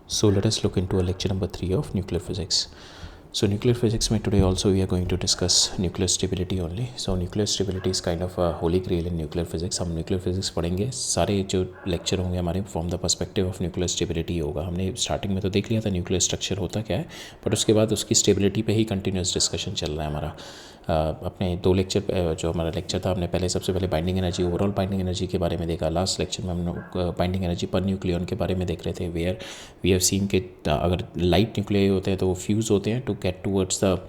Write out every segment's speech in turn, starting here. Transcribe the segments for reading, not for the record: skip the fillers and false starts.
So let us look into a lecture number 3 of nuclear physics. So nuclear physics में today also we are going to discuss nuclear stability only. So nuclear stability is kind of a holy grail in nuclear physics. हम nuclear physics पढ़ेंगे, सारे जो lecture होंगे हमारे from the perspective of nuclear stability होगा. हमने starting में तो देख लिया था nuclear structure होता क्या है, but उसके बाद उसकी stability पे ही continuous discussion चल रहा है हमारा. अपने दो लेक्चर जो हमारा लेक्चर था, हमने पहले सबसे पहले binding energy, overall binding energy के बारे में देखा. लास्ट लेक्चर में हम लोग बाइंडिंग एनर्जी पर न्यूक्लियन के बारे में देख रहे थे, वेयर वी हैव सीन कि अगर लाइट न्यूक्लियाई होते हैं तो वो फ्यूज़ होते हैं to get towards the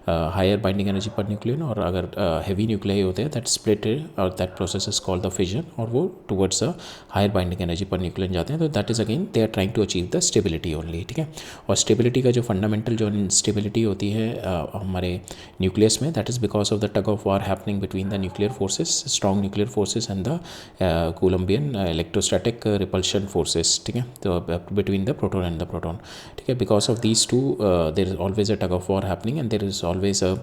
higher binding energy per nucleon, और अगर हैवी न्यूक्लियाई होते हैं दैट स्प्लिट और that process is called the fission, और वो towards the higher binding energy per nucleon जाते हैं. तो that is again they are trying to achieve the stability only. ठीक है. और स्टेबिलिटी का जो फंडामेंटल जो स्टेबिलिटी होती है हमारे न्यूक्लियस में, that is because of the tug of war happening between the nuclear forces, strong nuclear forces and the Coulombian electrostatic repulsion forces. ठीक है. तो between the proton and the proton. ठीक है. Because of these two there is always a tug of war happening and there is always a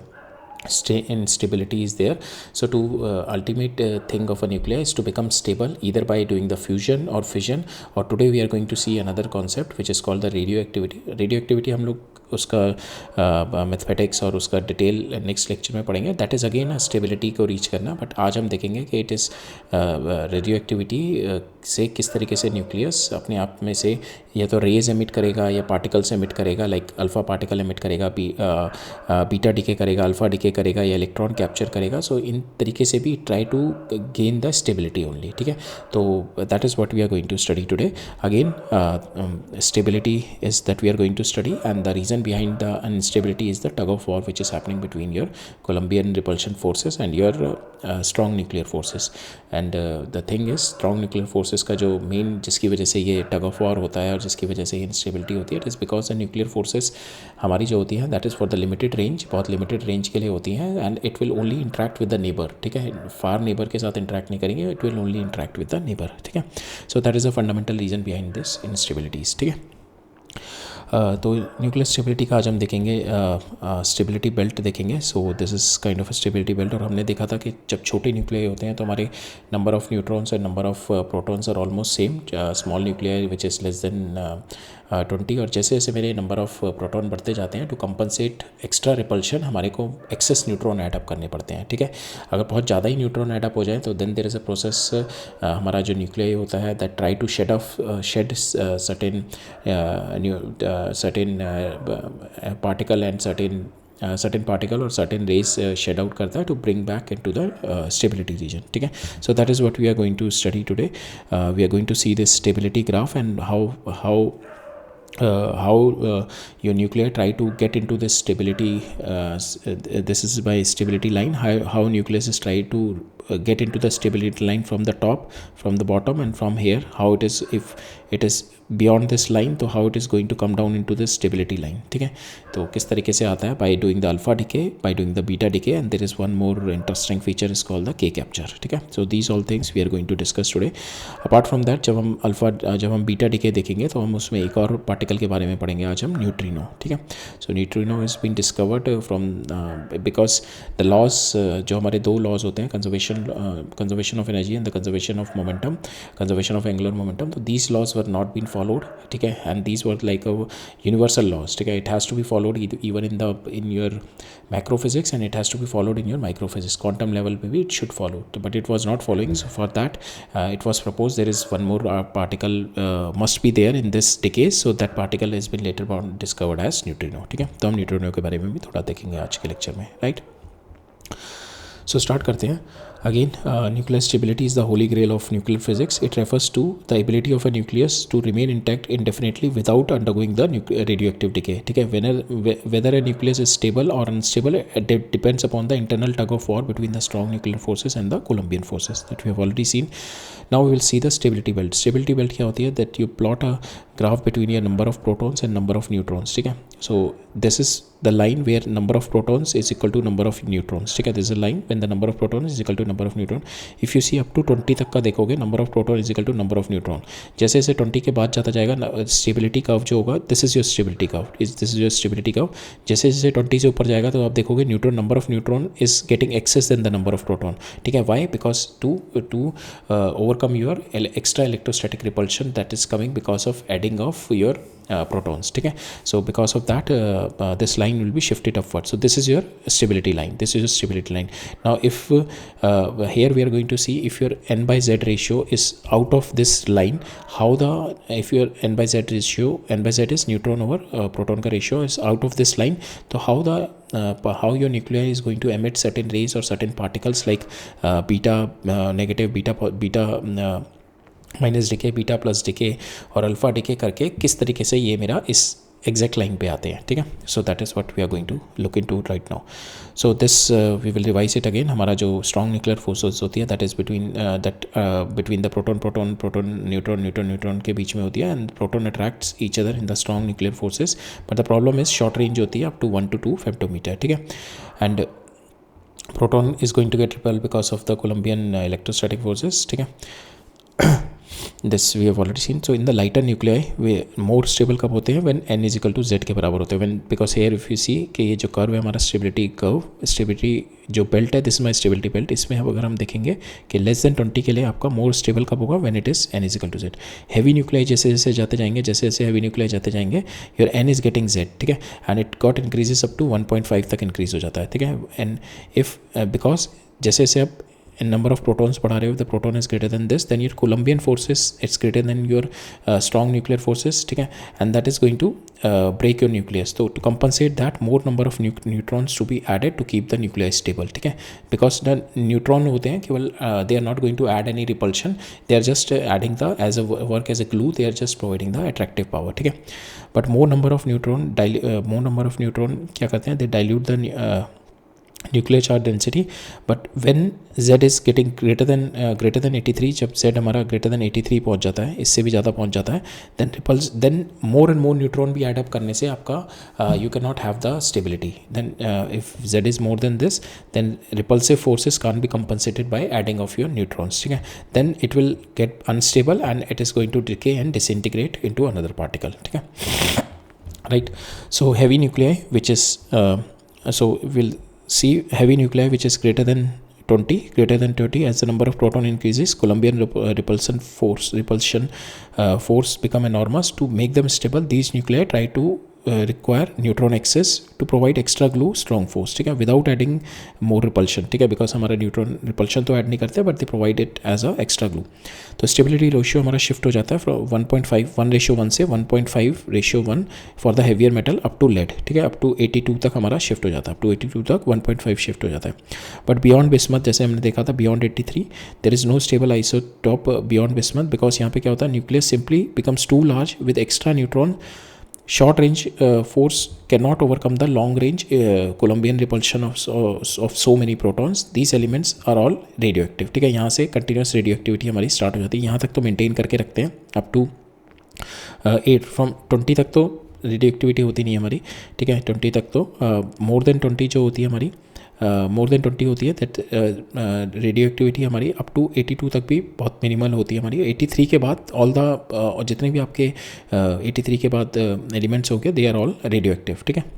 instability is there. So to ultimate thing of a nuclei is to become stable either by doing the fusion or fission, or today we are going to see another concept which is called the radioactivity. हम लोग उसका mathematics और उसका detail next lecture में पढ़ेंगे. That is again stability को reach करना, but आज हम देखेंगे कि इट इज़ रेडियो एक्टिविटी से किस तरीके से न्यूक्लियस अपने आप में से या तो रेज एमिट करेगा या पार्टिकल्स एमिट करेगा, लाइक अल्फ़ा पार्टिकल एमिट करेगा, बीटा डिके करेगा, अल्फ़ा डिके करेगा या इलेक्ट्रॉन कैप्चर करेगा. सो इन तरीके से भी try to gain the stability only. ठीक है. तो that is what we are going to study today. Again stability is that we are going to study, and the reason behind the instability is the tug of war which is happening between your Colombian repulsion forces and your strong nuclear forces. And the thing is, strong nuclear forces का जो main जिसकी वजह से ये tug of war होता है और जिसकी वजह से instability होती है, it is because the nuclear forces हमारी जो होती हैं that is for the limited range, बहुत limited range के लिए होती हैं, and it will only interact with the neighbor. ठीक है. far neighbor के साथ interact नहीं करेंगे, it will only interact with the neighbor. ठीक है. So that is a fundamental reason behind this instabilities. ठीक है. तो न्यूक्लियर स्टेबिलिटी का आज हम देखेंगे, स्टेबिलिटी बेल्ट देखेंगे. So this is kind of stability belt. और हमने देखा था कि जब छोटे न्यूक्लियाई होते हैं तो हमारे number of neutrons and number of protons are almost same. Small nuclei which is less than 20, और जैसे जैसे मेरे नंबर ऑफ़ प्रोटॉन बढ़ते जाते हैं टू कंपनसेट एक्स्ट्रा रिपल्शन हमारे को एक्सेस न्यूट्रॉन ऐडअप करने पड़ते हैं. ठीक है. अगर बहुत ज़्यादा ही न्यूट्रॉन ऐडअप हो जाए तो then there is a process, हमारा जो न्यूक्लियाई होता है that try to shed certain particle and certain particle or certain rays shed out करता है to bring back into the stability region. ठीक है. So that is what we are going to study today. We are going to see this stability graph and how your nuclei try to get into this stability. This is by stability line, how nucleus is try to get into the stability line from the top, from the bottom, and from here how it is, if it is beyond this line, तो how it is going to come down into this stability line. ठीक है. तो किस तरीके से आता है, by doing the alpha decay, by doing the beta decay, and there is one more interesting feature is called the K capture. ठीक है. So these all things we are going to discuss today. Apart from that, जब हम beta decay देखेंगे तो हम उसमें एक और पार्टिकल के बारे में पढ़ेंगे आज हम, न्यूट्रिनो. ठीक है. So neutrino is been discovered from because the laws, जो हमारे दो लॉज होते हैं, conservation of energy and the conservation of momentum, conservation of angular momentum. तो these laws were not been followed. ठीक है. And these were like a universal laws. ठीक है. It has to be followed even in your macrophysics and it has to be followed in your microphysics. Quantum level पे भी it should follow, but it was not following. So for that it was proposed there is one more particle must be there in this decay, so that particle has been later on discovered as neutrino. ठीक है. तो हम neutrino के बारे में भी थोड़ा देखेंगे आज के लेक्चर में. राइट. सो स्टार्ट करते हैं. Again, nuclear stability is the holy grail of nuclear physics. It refers to the ability of a nucleus to remain intact indefinitely without undergoing the radioactive decay. ठीक है. Whether a nucleus is stable or unstable, it depends upon the internal tug of war between the strong nuclear forces and the Colombian forces that we have already seen. Now we will see the stability belt. Stability belt क्या होती है? That you plot a graph between your number of protons and number of neutrons. ठीक है. So this is the line where number of protons is equal to number of neutrons. ठीक है. This is a line when the number of protons is equal to number of neutron. If you see up to 20 तक का देखोगे, number of proton is equal to number of neutron. जैसे जैसे 20 के बाद जाता जाएगा, स्टेबिलिटी कर्व जो होगा, this is your stability curve, this is your stability curve. जैसे जैसे 20 से ऊपर जाएगा तो आप देखोगे neutron, number of neutron is getting excess than the number of proton. ठीक है. Why? Because to overcome your extra electrostatic repulsion that is coming because of adding of your protons, ठीक है. So because of that this line will be shifted upward. So this is your stability line. This is your stability line. Now if here we are going to see if your n by z ratio is out of this line, how the if your n by z is neutron over proton का ratio is out of this line, so how your nuclei is going to emit certain rays or certain particles like beta negative, beta minus decay, beta plus decay और alpha decay करके किस तरीके से ये मेरा इस exact line पे आते हैं, ठीक है. So that is what we are going to look into right now. So this we will revise it again. हमारा जो स्ट्रॉन्ग न्यूक्लियर फोर्सेस होती है that is between the proton neutron के बीच में होती है, and proton attracts each other in the strong nuclear forces. But the problem is short range होती है अप टू 1 to 2 फेम्टोमीटर, ठीक है. And proton is going to get repelled because of the Coulombian electrostatic forces, ठीक है. This we have already seen. So in the lighter nuclei we more stable कब होते हैं when n is equal to z के बराबर होते हैं. when because here if you see कि ये जो कर्व है हमारा स्टेबिलिटी कर्व, स्टेबिलिटी जो बेल्ट है this is my stability belt, इसमें अगर हम देखेंगे कि लेस देन 20 के लिए आपका मोर स्टेबल कब होगा when it is n is equal to z. Heavy nuclei जैसे जैसे जाते जाएंगे, जैसे जैसे हैवी न्यूक्लियाई जाते जाएंगे your n is getting z, ठीक है. And it got increases up to 1.5 तक इंक्रीज हो जाता है, ठीक है. एंड इफ बिकॉज जैसे जैसे आप number of protons बढ़ा रहे हो, the proton is greater than this, then your Coulombian forces it's greater than your strong nuclear forces, ठीक है. and that is going to break your nucleus. So to compensate that, more number of neutrons to be added to keep the nuclei stable, ठीक है. because the neutron होते हैं केवल they are not going to add any repulsion, they are just adding the as a work as a glue, they are just providing the attractive power, ठीक है. but more number of neutron क्या करते हैं, they dilute the nuclear charge density. But when z is getting greater than 83, जब z हमारा greater than 83 पहुंच जाता है, इससे भी ज़्यादा पहुंच जाता है, then more and more neutron भी एडअप करने से आपका you can not have the stability. Then if z is more than this, then repulsive forces can be compensated by adding of your neutrons, ठीक है. Then it will get unstable and it is going to decay and disintegrate into another particle, ठीक है. Right. So heavy nuclei which is so will see heavy nuclei which is greater than 20 as the number of proton increases, Coulombian repulsion force become enormous. To make them stable, these nuclei try to require neutron excess to provide extra glue, strong force, ठीक है, without adding more repulsion, ठीक है. because हमारा neutron repulsion तो add नहीं करते but they provide it as a extra glue. तो stability ratio हमारा शिफ्ट हो जाता है फ्रॉम 1.5 से 1.5:1 for the heavier metal up to lead, ठीक है. अप टू 82 तक हमारा शिफ्ट हो जाता है, अप टू 82 तक 1.5 शिफ्ट हो जाता है. बट बियॉन्ड बिस्मथ जैसे हमने देखा था, beyond 83 there is no stable isotope beyond bismuth, because यहाँ पे क्या होता है, nucleus simply becomes too large with extra neutron. Short range force cannot overcome the long range Coulombian repulsion of so many protons. These elements are all radioactive, ठीक है. यहाँ से continuous radioactivity हमारी स्टार्ट हो जाती है. यहाँ तक तो मेंटेन करके रखते हैं अप टू 8 फ्रॉम 20 तक तो रेडियोएक्टिविटी होती नहीं हमारी, ठीक है. 20 तक तो मोर देन 20 जो होती है हमारी मोर देन 20 होती है, दैट रेडियो एक्टिविटी हमारी अप टू 82 तक भी बहुत मिनिमल होती है हमारी. 83 के बाद ऑल द जितने भी आपके 83 के बाद एलिमेंट्स हो गए, they are all radioactive, ठीक है.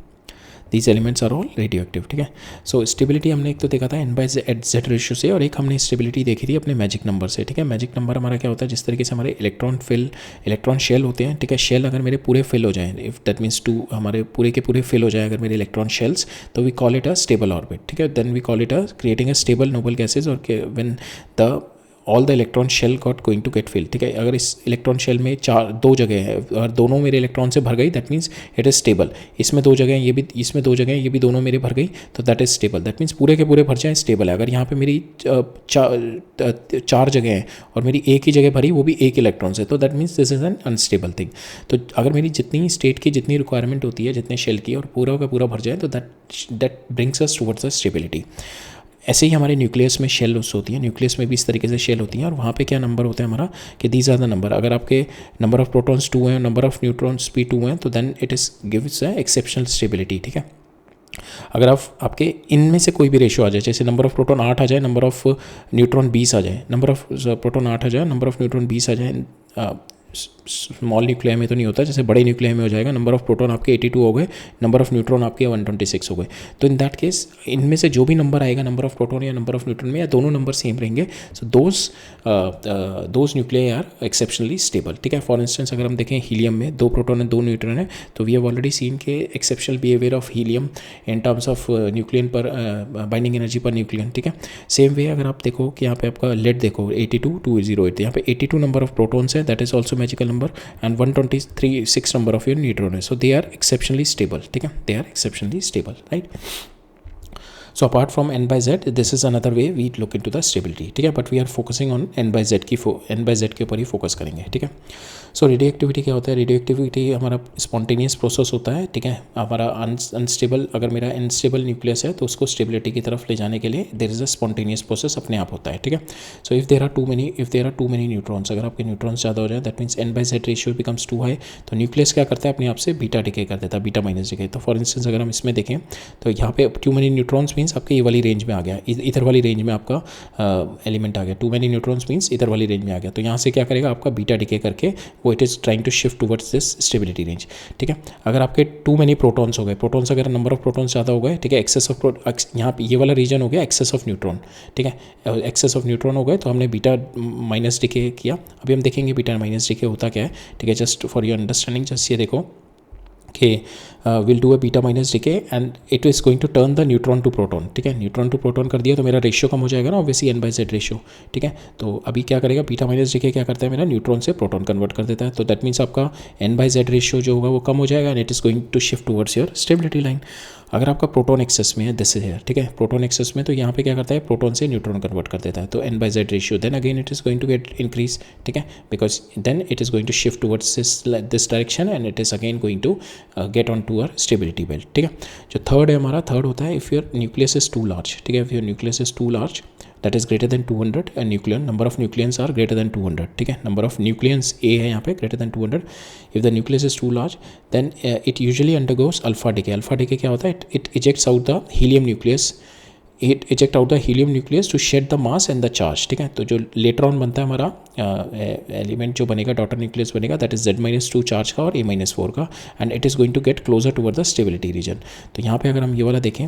These elements are all radioactive, ठीक है. सो स्टेबिलिटी हमने एक तो देखा था n/z रेशियो से, और एक हमने स्टेबिलिटी देखी थी अपने मैजिक नंबर से, ठीक है. मैजिक नंबर हमारा क्या होता है, जिस तरीके से हमारे इलेक्ट्रॉन शेल होते हैं, ठीक है. शेल अगर मेरे पूरे फिल हो जाए, इफ दैट मीन्स 2 हमारे पूरे के पूरे फिल हो जाए अगर मेरे इलेक्ट्रॉन शेल्स, तो we call it a stable orbit, ठीक है. Then we call it a creating a stable noble gases, और when the all the electron shell got going to get fill, ठीक है. अगर इस इलेक्ट्रॉन शेल में 2 जगह है और दोनों मेरे इलेक्ट्रॉन से भर गई, that means it is stable. इसमें 2 जगह ये भी, इसमें 2 जगह ये भी दोनों मेरे भर गई, तो that is stable. That means पूरे के पूरे भर जाए, स्टेबल है. अगर यहाँ पे मेरी 4 जगह हैं और मेरी एक ही जगह भरी, वो भी एक इलेक्ट्रॉन से, तो that means this is an unstable thing. तो अगर मेरी जितनी स्टेट की जितनी रिक्वायरमेंट होती है, जितने शेल की, और पूरा का पूरा भर जाए, तो that brings us towards the stability. ऐसे ही हमारे न्यूक्लियस में शेल होती है, न्यूक्लियस में भी इस तरीके से शेल होती हैं, और वहाँ पे क्या नंबर होता है हमारा कि दीज आर द नंबर. अगर आपके नंबर ऑफ प्रोटॉन्स 2 हैं, नंबर ऑफ न्यूट्रॉन्स भी 2 हैं, तो then it is gives a exceptional stability, ठीक है. अगर आपके इनमें से कोई भी रेशियो आ जाए, जैसे नंबर ऑफ प्रोटॉन 8 आ जाए, नंबर ऑफ न्यूट्रॉन 20 आ जाए, नंबर ऑफ प्रोटॉन 8 आ जाए, नंबर ऑफ न्यूट्रॉन 20 आ जाए, स्मॉल न्यूक्लियाई में तो नहीं होता, जैसे बड़े न्यूक्लियाई में हो जाएगा नंबर ऑफ प्रोटॉन आपके 82 हो गए, नंबर ऑफ न्यूट्रॉन आपके 126 हो गए। तो इन दैट केस इनमें से जो भी नंबर आएगा नंबर ऑफ प्रोटॉन या नंबर ऑफ न्यूट्रॉन में, या दोनों नंबर सेम रहेंगे, so those nuclei are exceptionally stable. ठीक है, फॉर इंस्टेंस अगर हम देखें हीलियम में 2 प्रोटॉन है 2 न्यूट्रॉन है, तो वी हैव ऑलरेडी सीन के exceptional behaviour of helium in terms of nucleon पर बाइंडिंग एनर्जी पर न्यूक्लियन। ठीक है, सेम वे अगर आप देखो कि यहाँ पे आपका लेड देखो 82,208, यहाँ पे 82 नंबर ऑफ प्रोटॉन्स है, that is also magical number, and 126 number of your neutron है, so they are exceptionally stable. ठीक है, they are exceptionally stable, right. So apart from n by z, this is another way we look into the stability। ठीक है, but we are focusing on n by z के ऊपर ही focus करेंगे। ठीक है, सो radio activity क्या होता है? रेडियो एक्टिविटी हमारा स्पॉन्टेनियस प्रोसेस होता है। ठीक है, हमारा अनस्टेबल, अगर मेरा अनस्टेबल न्यूक्लियस है तो उसको स्टेबिलिटी की तरफ ले जाने के लिए there is a spontaneous process अपने आप होता है। ठीक है, so if there are too many neutrons, अगर आपके न्यूट्रॉन्स ज़्यादा हो जाए that means n by z ratio becomes too high, तो न्यूक्लियस क्या करता है अपने आप से बीटा डिके कर देता है, बीटा माइनस डिके। तो फॉर इंस्टेंस अगर हम इसमें देखें तो यहाँ पे टू मेनी न्यूट्रॉन्स मीन्स आपके ये वाली रेंज में आ गया, इधर वाली रेंज में आपका एलिमेंट आ गया, टू मेनी न्यूट्रॉन्स मीन्स इधर वाली रेंज में आ गया, तो यहाँ से क्या करेगा आपका बीटा डिके करके वो it is trying to shift towards this stability range. ठीक है, अगर आपके टू मेनी प्रोटॉन्स हो गए, प्रोटॉन्स अगर नंबर ऑफ प्रोटॉन्स ज़्यादा हो गए, ठीक है, एक्सेस ऑफ यहाँ पे ये वाला रीजन हो गया एक्सेस ऑफ न्यूट्रॉन। ठीक है, एक्सेस ऑफ न्यूट्रॉन हो गए तो हमने बीटा माइनस डिके किया। अभी हम देखेंगे बीटा माइनस डिके होता क्या है। ठीक है, just for your understanding just ये देखो कि will do a beta minus decay and it is going to turn the neutron to proton. ठीक है, न्यूट्रॉन टू प्रोटॉन कर दिया तो मेरा रेशियो कम हो जाएगा ना, obviously n by z ratio. ठीक है, तो अभी क्या करेगा बीटा माइनस डिके क्या करता है, मेरा न्यूट्रॉन से प्रोटॉन कन्वर्ट कर देता है, तो दैट मीन्स आपका n by z रेशियो जो होगा वो कम हो जाएगा and it is going to shift towards your stability line. अगर आपका प्रोटॉन एक्सेस में है, दिस इज हियर। ठीक है, प्रोटॉन एक्सेस में तो यहाँ पे क्या करता है प्रोटॉन से न्यूट्रॉन कन्वर्ट कर देता है, तो n by z ratio then again it is going to get increase. ठीक है, because then it is going to shift towards this direction and it is again going to get on to our stability belt. ठीक है, जो third है हमारा, third होता है if your nucleus is too large. ठीक है, if your nucleus is too large that is greater than 200 and nucleon number of nucleons are greater than 200. ठीक है, number of nucleons A है यहाँ पे greater than 200. if the nucleus is too large then it usually undergoes alpha decay. alpha decay क्या होता है, it ejects out the helium nucleus, it eject out the helium nucleus to shed the mass and the charge। ठीक है, तो जो later on बनता है हमारा एलिमेंट जो बनेगा डॉटर न्यूक्लियस बनेगा दैट इज Z-2 चार्ज का और A-4 का and it is going to get closer toward the stability region. तो यहाँ पे अगर हम ये वाला देखें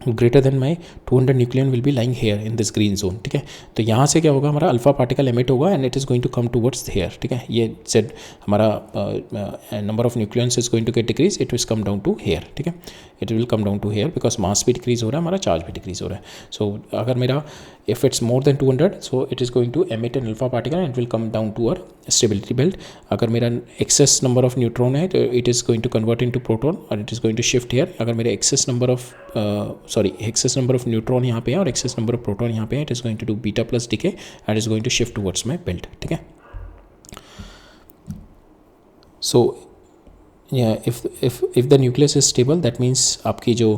greater than my 200 nucleon will be lying here in this green zone. ठीक है, तो यहाँ से क्या होगा हमारा अल्फा पार्टिकल एमिट होगा and it is going to come towards here. ठीक है, ये जेड हमारा number of nucleons is going to get decrease, it will come down to here. ठीक है, it will come down to here because mass भी decrease हो रहा है, हमारा चार्ज भी डिक्रीज हो रहा है। सो अगर मेरा if it's more than 200 so it is going to emit an alpha particle and it will come down to our stability belt। अगर मेरा excess number of neutron है तो it is going to convert into proton और it is going to shift here। अगर मेरे excess number of neutron यहाँ पे है और excess number of proton यहाँ पे है, it is going to do beta plus decay and it is going to shift towards my belt। ठीक है, so yeah, if the nucleus is stable that means आपकी जो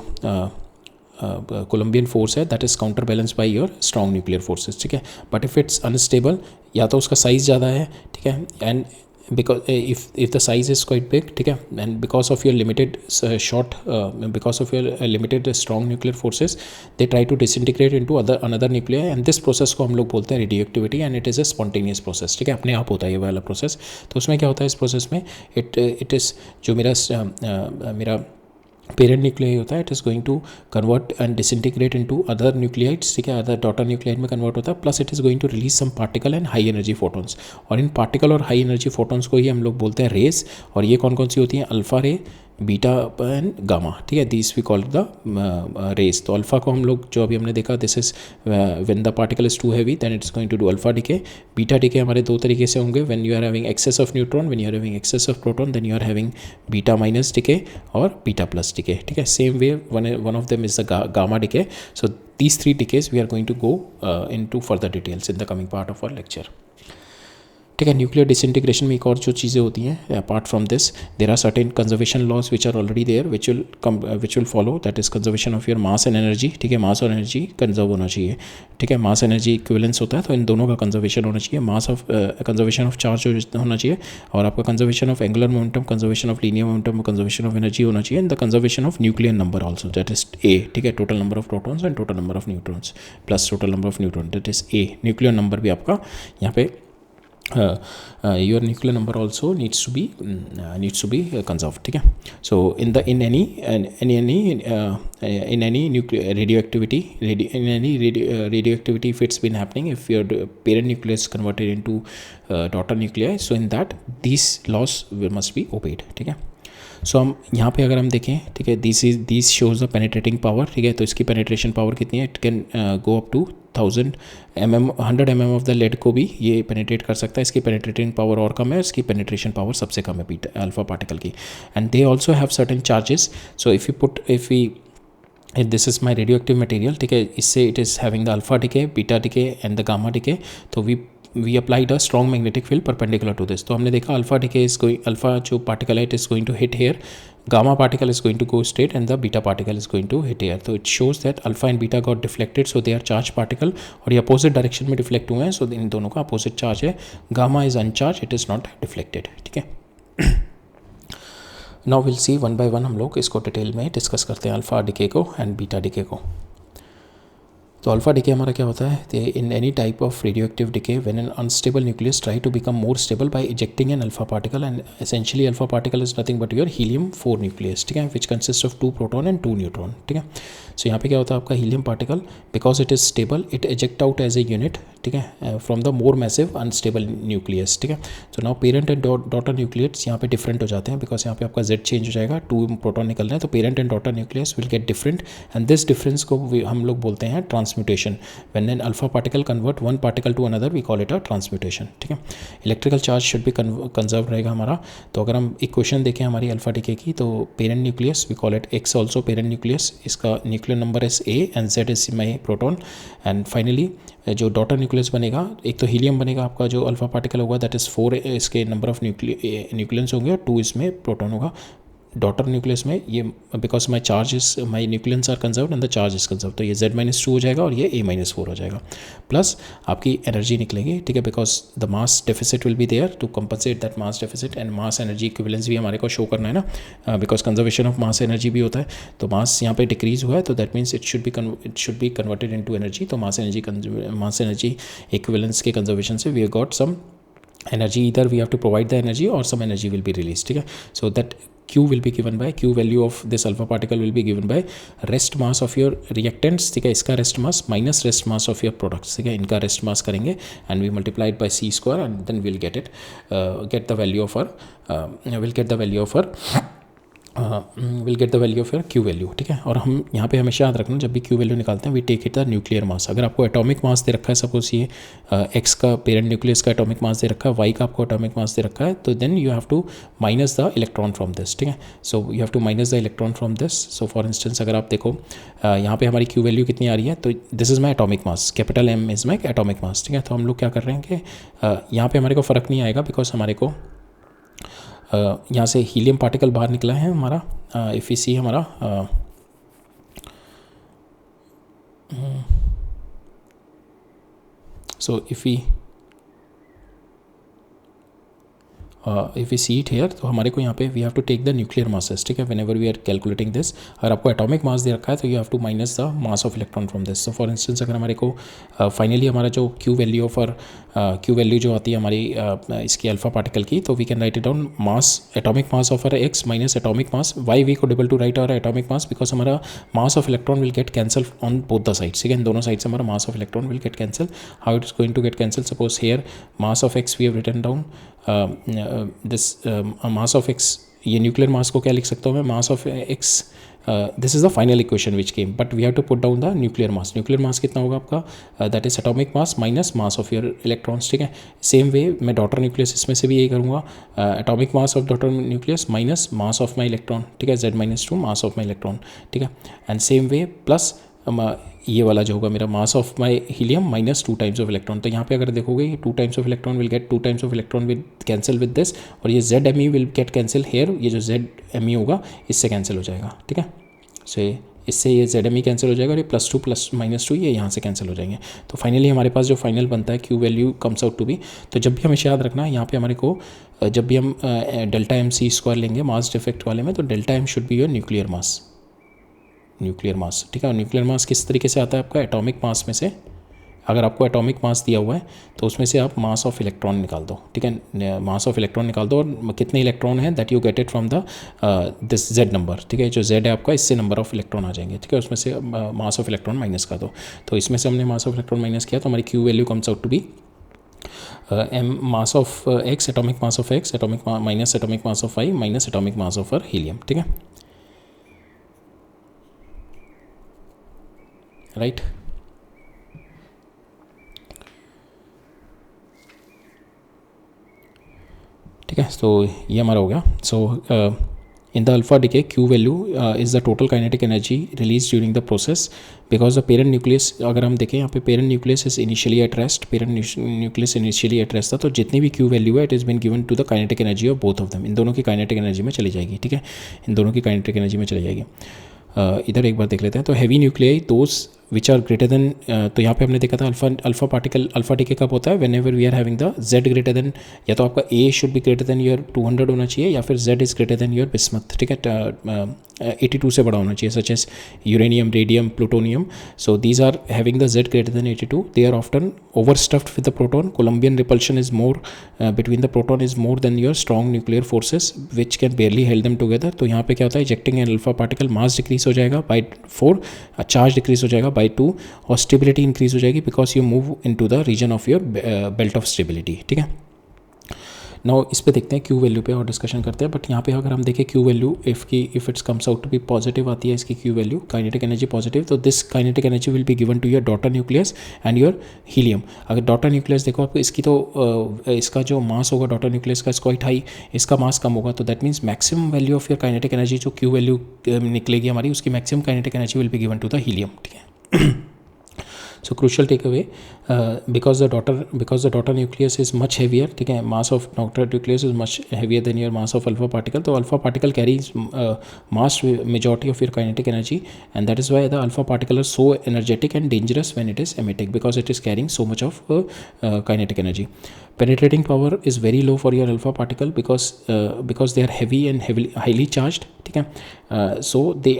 कोलम्बियन फोर्स है that is counter balance by your strong nuclear forces. ठीक है, but if it's unstable या तो उसका साइज़ ज़्यादा है, ठीक है, and because if the size is quite big, ठीक है, and because of your limited because of your limited strong nuclear forces they try to disintegrate into another nuclei and this process को हम लोग बोलते हैं radioactivity and it is a spontaneous process। ठीक है, अपने आप होता है ये वाला प्रोसेस। तो उसमें क्या होता है इस प्रोसेस में it is जो मेरा पेरेंट न्यूक्लियाई होता है it is going to convert and disintegrate into other nuclides. ठीक है, अदर डॉटर न्यूक्लियाइड में कन्वर्ट होता है, plus it is going to release some particle and high energy photons, और इन पार्टिकल और हाई एनर्जी फोटोन्स को ही हम लोग बोलते हैं रेस। और ये कौन कौन सी होती हैं, अल्फ़ा रे, बीटा एंड गामा। ठीक है, this we call the rays. तो अल्फ़ा को हम लोग जो अभी हमने देखा this is when the particle is too heavy then it's going to do alpha decay. Beta decay हमारे दो तरीके से होंगे, when you are having excess of neutron, when you are having excess of proton then you are having beta minus decay और beta plus decay. ठीक है, same way one of them is the gamma decay. So these three decays we are going to go into further details in the coming part of our lecture. ठीक है, nuclear disintegration में एक और जो चीज़ें होती हैं apart from this there are certain conservation laws which are already there which will follow, that is conservation of your mass and energy. ठीक है, मास और एनर्जी कंजर्व होना चाहिए। ठीक है, मास एनर्जी इक्विवेलेंस होता है तो इन दोनों का कंजर्वेशन होना चाहिए। Mass of conservation of charge होना चाहिए और आपका conservation of angular momentum, conservation of linear momentum, conservation of energy होना चाहिए, and the conservation of nuclear number also that is a. ठीक है, total number of protons and total number of neutrons plus total number of neutron that is a. Nuclear number भी आपका यहाँ पे your nuclear number also needs to be conserved. ठीक है. So in any nuclear radioactivity radioactivity if it's been happening, if your parent nucleus converted into daughter nuclei, so in that these laws must be obeyed. ठीक है. सो हम यहाँ पे अगर हम देखें, ठीक है, this shows the penetrating power. ठीक है, तो इसकी पेनिट्रेशन पावर कितनी है? It can go up to 100 mm of the lead को भी ये पेनिट्रेट कर सकता है. इसकी पेनिट्रेटिंग पावर और कम है, इसकी पेनिट्रेशन पावर सबसे कम है बीटा अल्फा पार्टिकल की. And they also have certain charges. So if this is my radio active material. ठीक है, इससे it is having the alpha decay, beta decay and the gamma decay. तो we applied a strong magnetic field perpendicular to this. तो हमने देखा alpha decay is going, alpha जो particle है it is going to hit here, gamma particle is going to go straight and the beta particle is going to hit here. तो it shows that alpha and beta got deflected, so they are charge particle और ये opposite direction में deflect हुए हैं. सो इन दोनों का opposite charge है. Gamma is uncharged, it is not deflected. ठीक है. Now will see one by one, हम लोग इसको डिटेल में डिस्कस करते हैं अल्फा डिके को एंड बीटा डिके को. तो अल्फा डिके हमारा क्या होता है? In any type of radioactive decay when an unstable nucleus try to become more stable by ejecting an alpha particle, and essentially alpha particle is nothing but your helium 4 nucleus. ठीक है, which consist of 2 proton and 2 neutron. ठीक है. So यहाँ पे क्या होता है आपका helium particle, because it is stable it eject out as a unit. ठीक है, from the more massive unstable nucleus. ठीक है. So now parent and daughter nucleus यहाँ पे डिफरेंट हो जाते हैं, बिकॉज यहाँ पे आपका जेड चेंज हो जाएगा, 2 प्रोटॉन निकल रहे हैं. तो parent and daughter nucleus will get different, and this difference को हम लोग बोलते हैं transmutation. When an alpha particle convert one particle to another, we call it a transmutation. ठीक है. Electrical charge should be conserve रहेगा हमारा. तो अगर हम एक क्वेश्चन देखें हमारी अल्फा डिके की, तो parent nucleus we call it X also parent nucleus, इसका nuclear number is A and Z is my proton. And finally जो डॉटर न्यूक्लियस बनेगा, एक तो हीलियम बनेगा आपका जो अल्फा पार्टिकल होगा, दैट इज़ 4 इसके नंबर ऑफ न्यूक्लियंस होंगे और 2 इसमें प्रोटॉन होगा. डॉटर न्यूक्लियस में ये because my charge is my nucleons are conserved and the charge is conserved, तो ये Z-2 हो जाएगा और ये A-4 हो जाएगा. प्लस आपकी एनर्जी निकलेगी. ठीक है, because the mass deficit will be there to compensate that mass deficit, and mass energy equivalence भी हमारे को शो करना है ना, because conservation of mass energy भी होता है. तो मास यहाँ पे डिक्रीज हुआ है, तो that means it should be converted into energy. तो मास एनर्जी इक्विवेलेंस के कंजर्वेशन से we got some energy, either we have to provide the energy or some energy will be released. ठीक है. So that Q will be given by, Q value of this alpha particle will be given by rest mass of your reactants. ठीक है, इसका rest mass minus rest mass of your products. ठीक है, इनका rest mass करेंगे and we multiply it by C square and then we'll get the value of your Q value. ठीक है. और हम यहाँ पे हमेशा याद रखना, जब भी Q वैल्यू निकालते हैं we take it the nuclear mass. अगर आपको एटॉमिक मास दे रखा है, सपोज ये X का पेरेंट न्यूक्लियस का एटॉमिक मास दे रखा है, Y का आपको एटॉमिक मास दे रखा है, तो then you have to minus the electron from this. ठीक है. So you have to minus the electron from this. So for instance अगर आप देखो यहाँ पे हमारी Q वैल्यू कितनी आ रही है, तो this is my atomic mass, capital M is my atomic mass. ठीक है. तो हम लोग क्या कर रहे हैं कि यहाँ पे हमारे को फ़र्क नहीं आएगा, बिकॉज हमारे को यहाँ से हीलियम पार्टिकल बाहर निकला है हमारा. इफ़ यू सी हमारा so if we see it here, तो हमारे को यहाँ पे we have to take the nuclear masses. ठीक है, whenever we are calculating this. अगर आपको एटॉमिक मास दे रखा है तो you have to minus the mass of electron from this. So for instance अगर हमारे को फाइनली हमारा जो Q वैल्यू जो आती है हमारी इसकी अल्फा पार्टिकल की, तो we can write it down mass, atomic mass of X minus atomic mass. Why we को able to write our atomic mass, because हमारा mass of electron will get cancel on both the sides. ठीक है, इन दोनों side से हमारा mass of electron will get cancel. How it is going to get cancel? Suppose here mass of X we have written down this mass of X. ये nuclear mass को क्या लिख सकता हूँ मैं? Mass of X, this is the final equation which came, but we have to put down the nuclear mass. Nuclear mass कितना होगा आपका? That is atomic mass minus mass of your electrons. ठीक है. सेम वे मैं daughter nucleus इसमें से भी यही करूँगा, atomic mass of daughter nucleus minus mass of my electron. ठीक है, Z-2 mass of my electron. ठीक है. एंड सेम वे प्लस ये वाला जो होगा मेरा मास of my helium minus 2 times of electron. तो यहाँ पे अगर देखोगे 2 times of electron will gate 2 times of electron will cancel with this, और ये Z-Me will get cancel hair. ये जो Z-Me होगा इससे कैंसिल हो जाएगा. ठीक है. सो इससे ये Z-Me कैंसिल हो जाएगा और ये +2 प्लस -2 ये यहाँ से कैंसिल हो जाएंगे. तो फाइनली हमारे पास जो फाइनल बनता है Q value comes out to be. तो जब भी हमेशा याद रखना यहाँ पे हमारे को जब भी हम डेल्टा MC² लेंगे मास डिफेक्ट वाले में, तो delta M should be your nuclear mass. ठीक है. न्यूक्लियर मास किस तरीके से आता है आपका? एटॉमिक मास में से अगर आपको एटॉमिक मास दिया हुआ है तो उसमें से आप मास ऑफ इलेक्ट्रॉन निकाल दो, ठीक है, मास ऑफ इलेक्ट्रॉन निकाल दो और कितने इलेक्ट्रॉन है that you get it from the this Z number, ठीक है, जो जेड है आपका इससे नंबर ऑफ इलेक्ट्रॉन आ जाएंगे, ठीक है, उसमें से मास ऑफ इलेक्ट्रॉन माइनस कर दो। तो इसमें से हमने मास ऑफ इलेक्ट्रॉन माइनस किया तो हमारी Q value comes out to be M mass of X atomic mass of X atomic minus atomic mass of Y minus atomic mass of R helium, ठीक है, राइट। ठीक है, तो ये हमारा हो गया। So in the alpha decay Q value is the total kinetic energy release during the process because the parent nucleus, अगर हम देखें यहाँ पे parent nucleus is initially at rest, parent nucleus initially at rest था, तो जितनी भी Q value है it is been given to the kinetic energy of both of them, इन दोनों की काइनेटिक एनर्जी में चली जाएगी, ठीक है, इन दोनों की काइनेटिक एनर्जी में चली जाएगी। इधर एक बार देख लेते हैं। तो heavy nuclei those which are greater than, तो यहाँ पे हमने देखा था अल्फा पार्टिकल, अल्फा डिके कब होता है, whenever we are having the Z greater than, या तो आपका A should be greater than your 200 होना चाहिए या फिर Z is greater than your bismuth, ठीक है, 82 से बड़ा होना चाहिए, such as uranium, radium, plutonium. So these are having the Z greater than 82, they are often overstuffed with the proton. Columbian repulsion is more between the proton is more than your strong nuclear forces which can barely hold them together. तो यहाँ पे क्या होता है, ejecting an alpha particle mass decrease हो जाएगा by 4, charge decrease हो जाएगा by 2 और stability increase हो जाएगी because you move into the region of your belt of stability, ठीक है। नाउ इस पे देखते हैं क्यू वैल्यू पे और डिस्कशन करते हैं। बट यहाँ पे अगर हम देखें Q value if its comes out to be positive आती है इसकी Q value, kinetic energy positive, तो this kinetic energy will be given to your daughter nucleus and your helium. अगर डॉटर न्यूक्लियस देखो आपको इसकी तो इसका जो मास होगा डॉटर न्यूक्लियस का क्वाइट हाई, इसका मास कम होगा, तो that means maximum value of your kinetic energy जो क्यू वैल्यू निकलेगी हमारी, उसकी maximum kinetic energy will be given to the helium, ठीक है। So crucial takeaway, because the daughter nucleus is much heavier, ठीक है, mass of daughter nucleus is much heavier than your mass of alpha particle, तो alpha particle carries mass majority of your kinetic energy and that is why the alpha particle are so energetic and dangerous when it is emitting because it is carrying so much of kinetic energy. Penetrating power is very low for your alpha particle because they are heavy and highly charged, ठीक है, so they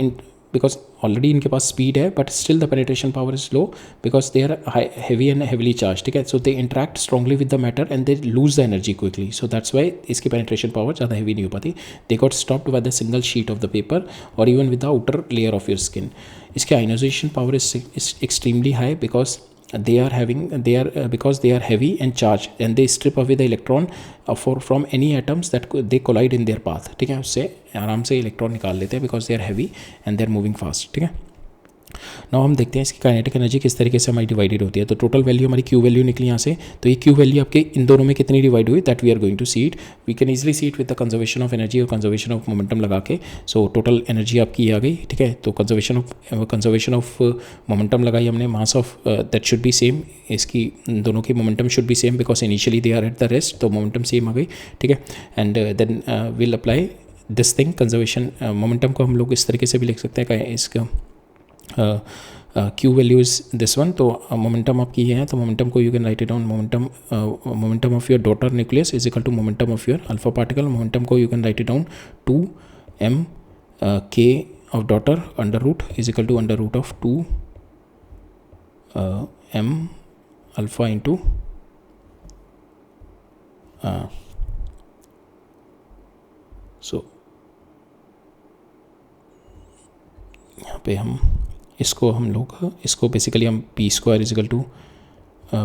because already इनके पास speed है but still the penetration power is low because they are heavy and heavily charge, ठीक है, so they interact strongly with the matter and they lose the energy quickly, so that's why इसकी penetration power ज़्यादा heavy नहीं हो पाती। They got stopped by the single sheet of the paper और even with the outer layer of your skin. इसके ionization power is extremely high because they are heavy and charged and they strip away the electron from any atoms that they collide in their path, ठीक है, उससे आराम से electron निकाल लेते हैं because they are heavy and they are moving fast, ठीक है। नाउ हम देखते हैं इसकी काइनेटिक एनर्जी किस तरीके से हमारी डिवाइडेड होती है। तो टोटल वैल्यू हमारी क्यू वैल्यू निकली यहाँ से, तो ये क्यू वैल्यू आपके इन दोनों में कितनी डिवाइड हुई that we are going to see it, we can easily see it with the conservation of energy और कंजर्वेशन ऑफ मोमेंटम लगा के। सो टोटल एनर्जी आपकी ये आ गई, ठीक है, तो कंजर्वेशन ऑफ मोमेंटम लगाई हमने, mass of that should be same, इसकी दोनों की momentum should be same because initially they are at the rest, तो मोमेंटम सेम आ गई, ठीक है, and then will apply this thing conservation. Momentum को हम लोग इस तरीके से भी लिख सकते हैं, इसका Q value is this one, तो मोमेंटम आपकी ये है, तो मोमेंटम को you can write it down, momentum of your daughter nucleus is equal to momentum of your alpha particle. Momentum को you can write it down 2m k of daughter under root is equal to under root of 2 m alpha into so यहाँ पे इसको basically हम P square equal to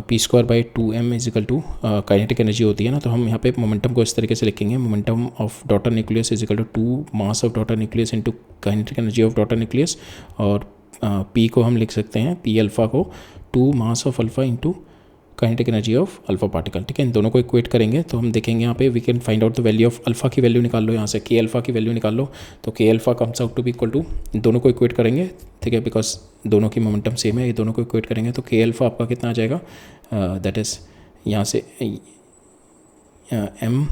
P square by 2m equal to kinetic energy होती है ना, तो हम यहाँ पे मोमेंटम को इस तरीके से लिखेंगे, momentum of daughter nucleus equal to 2 mass of daughter nucleus into kinetic energy of daughter nucleus, और p को हम लिख सकते हैं p अल्फ़ा को 2 mass of alpha into kinetic energy of alpha particle, ठीक है। इन दोनों को इक्वेट करेंगे तो हम देखेंगे यहाँ पे we can find out the value of alpha की वैल्यू निकाल लो, यहाँ से के अल्फा की वैल्यू निकाल लो, तो K alpha comes out to be equal to, दोनों को इक्वेट करेंगे, ठीक है, बिकॉज दोनों की मोमेंटम सेम है, ये दोनों को इक्वेट करेंगे तो के अल्फा आपका कितना आ जाएगा, दैट इज़ यहाँ से m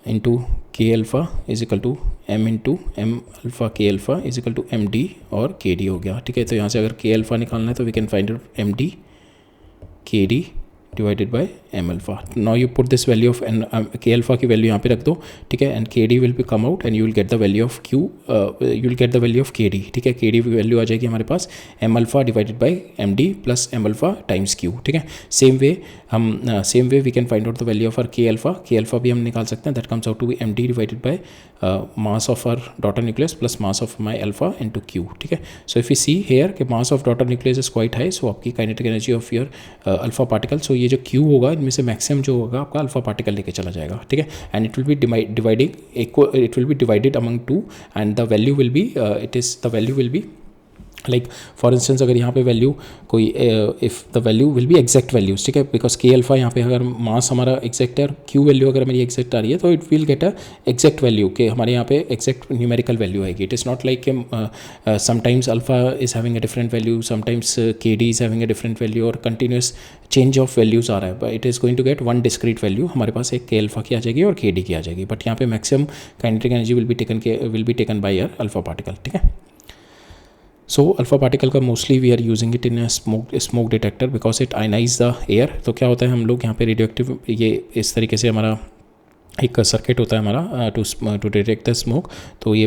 into K alpha is equal to m into M alpha K alpha is equal to M D और के डी हो गया, ठीक है। तो यहाँ से अगर के अल्फ़ा निकालना है तो we can find out M D K D divided by M alpha. Now you put this value of N K alpha की वैल्यू यहाँ पे रख दो, ठीक है, and K D will be come out and you will get the value of Q, you will get the value of K D, ठीक है. K D की वैल्यू आ जाएगी हमारे पास M alpha divided by M D plus M alpha times Q, ठीक है. Same way we can find out the value of our K alpha भी हम निकाल सकते हैं. That comes out to be M D divided by mass of our daughter nucleus plus mass of my alpha into Q, ठीक है. So if you see here कि mass of daughter nucleus is quite high, so आपकी kinetic energy of your alpha particle, सो ये जो Q होगा इनमें से maximum जो होगा आपका अल्फा पार्टिकल लेके चला जाएगा, ठीक है. And it will be divided among two and the value will be like for instance अगर यहाँ पे वैल्यू कोई if the value will be exact values, ठीक है, बिकॉज के अल्फा यहाँ पे अगर मास हमारा एग्जैक्ट है और क्यू वैल्यू अगर मेरी एग्जैक्ट आ रही है तो it will get a exact value कि हमारे यहाँ पे एग्जैक्ट न्यूमेरिकल वैल्यू आएगी. इट इज़ नॉट लाइक कि sometimes alpha is having a different value, sometimes K D is having a different value और कंटिन्यूस चेंज ऑफ वैल्यूज़ आ रहा है. It is going to get one discrete value. हमारे पास एक के alpha की आ जाएगी और के डी की आ जाएगी, बट यहाँ पे maximum kinetic energy will be taken by your alpha particle, ठीक है. सो अल्फा पार्टिकल का mostly we are using it in smoke detector because it ionize the air. तो क्या होता है हम लोग यहाँ पे रेडियो एक्टिव ये इस तरीके से हमारा एक सर्किट होता है हमारा टू डिटेक्ट द स्मोक. तो ये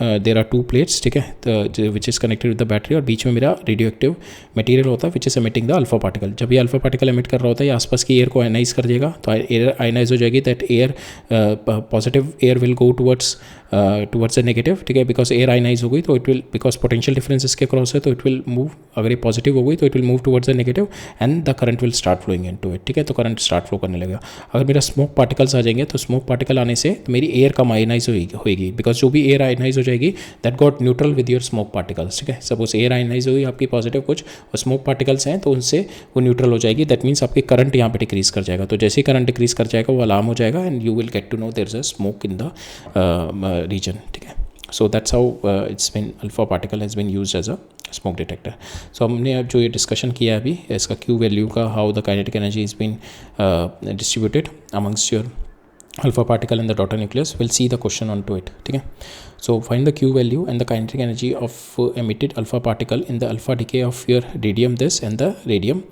देर आर टू प्लेट्स, ठीक है, which is connected with the battery और बीच में मेरा रेडियो एक्टिव मटेरियल होता है which is emitting the alpha particle. जब ये अल्फा पार्टिकल एमिट कर रहा होता है ये आसपास की एयर को आयनाइज कर देगा, तो एयर आयनाइज हो जाएगी. That air positive air will go towards the negative, ठीक है, बिकॉज एयर आयनाइज हो गई तो it will, because potential difference इसके क्रॉस है तो इट विल मूव, अगर ये पॉजिटिव हो गई तो it will move towards the negative and the current will start flowing into it, ठीक है. तो करंट स्टार्ट फ्लो करने लगेगा. अगर मेरा स्मोक पार्टिकल्स आ जाएंगे तो स्मोक पार्टिकल आने से तो मेरी एयर कम आयनाइज होगी बिकॉज जो भी एयर आयनाइज हो जाएगी that got neutral with your smoke particles, ठीक है. सपोज एयर आयनाइज हुई आपकी पॉजिटिव कुछ और स्मोक पार्टिकल्स हैं तो उनसे वो न्यूट्रल हो जाएगी. दैट मीन्स आपकी करंट यहाँ पे डिक्रीज कर जाएगा. तो जैसे ही करंट डिक्रीज कर जाएगा वो अलार्म हो जाएगा and you will get to know there is a smoke in the region, ठीक है. So that's how it's been alpha particle has been used as a smoke detector. So हमने अब जो ये डिस्कशन किया अभी इसका Q वैल्यू का, how the kinetic energy is been distributed amongst your alpha particle and the daughter nucleus. We'll see the question onto it, ठीक है. So find the Q value and the kinetic energy of emitted alpha particle in the alpha decay of your radium this and the radium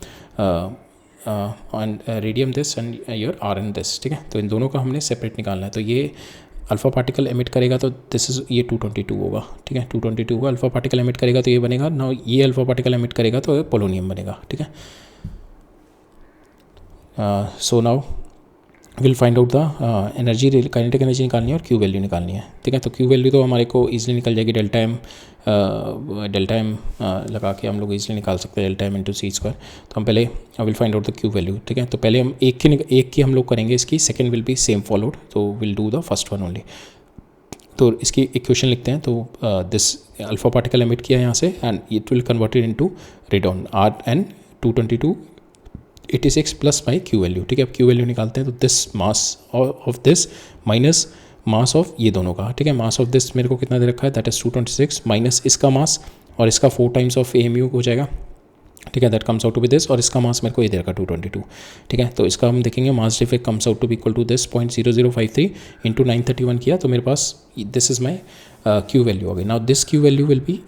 radium this and your Rn this, ठीक है. तो इन दोनों का हमने separate निकालना है. तो ये अल्फा पार्टिकल एमिट करेगा तो दिस इज ये 222 होगा, ठीक है. 222 होगा. अल्फा पार्टिकल एमिट करेगा तो ये बनेगा. नाउ ये अल्फा पार्टिकल एमिट करेगा तो पोलोनियम बनेगा, ठीक है. So now will find out the energy, kinetic energy निकालनी है और क्यू वैल्यू निकालनी है, ठीक है. तो क्यू वैल्यू तो हमारे को ईजिली निकल जाएगी. डेल्टा एम लगा के हम लोग ईजिली निकाल सकते हैं, delta M into C square. तो हम पहले will find out the Q value, ठीक है. तो पहले हम एक की हम लोग करेंगे इसकी, second will be same followed, तो will do the first one only. तो इसकी इक्वेशन लिखते हैं. तो दिस अल्फा पार्टिकल एमिट किया यहाँ से and it will converted into radon R N 222 plus my Q value, ठीक है. अब क्यू वैल्यू निकालते हैं. तो this mass of this minus mass of ये दोनों का, ठीक है. मास ऑफ दिस मेरे को कितना दे रखा है, दैट इज 226 माइनस इसका मास और इसका 4 टाइम्स ऑफ AMU हो जाएगा, ठीक है. That comes out to be this और इसका मास मेरे को ये दे रखा 222, ठीक है. तो इसका हम देखेंगे mass defect comes out to be equal to this 0.0053 into 931 किया तो मेरे पास this is my Q value हो गई. Now this Q value will be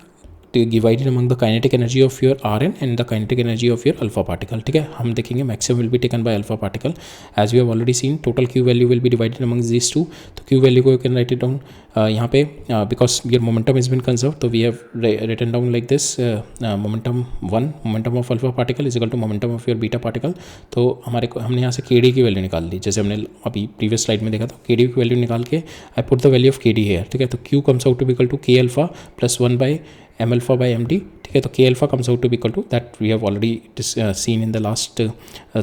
divided among the kinetic energy of your Rn and the kinetic energy of your alpha particle, ठीक है. हम देखेंगे maximum will be taken by alpha particle as we have already seen. total Q value will be divided among these two. तो Q value को you can write it down यहाँ पे because your momentum has been conserved, तो we have written down like this momentum of alpha particle is equal to momentum of your beta particle. तो हमने यहाँ से KD की value निकाल ली, जैसे हमने अभी प्रीवियस स्लाइड में देखा था. KD की वैल्यू निकाल के I put the value of KD here, ठीक है. तो Q comes out to be equal to K alpha plus 1 by m alpha by md, ठीक है. तो K alpha comes out to be equal to that we have already seen in the last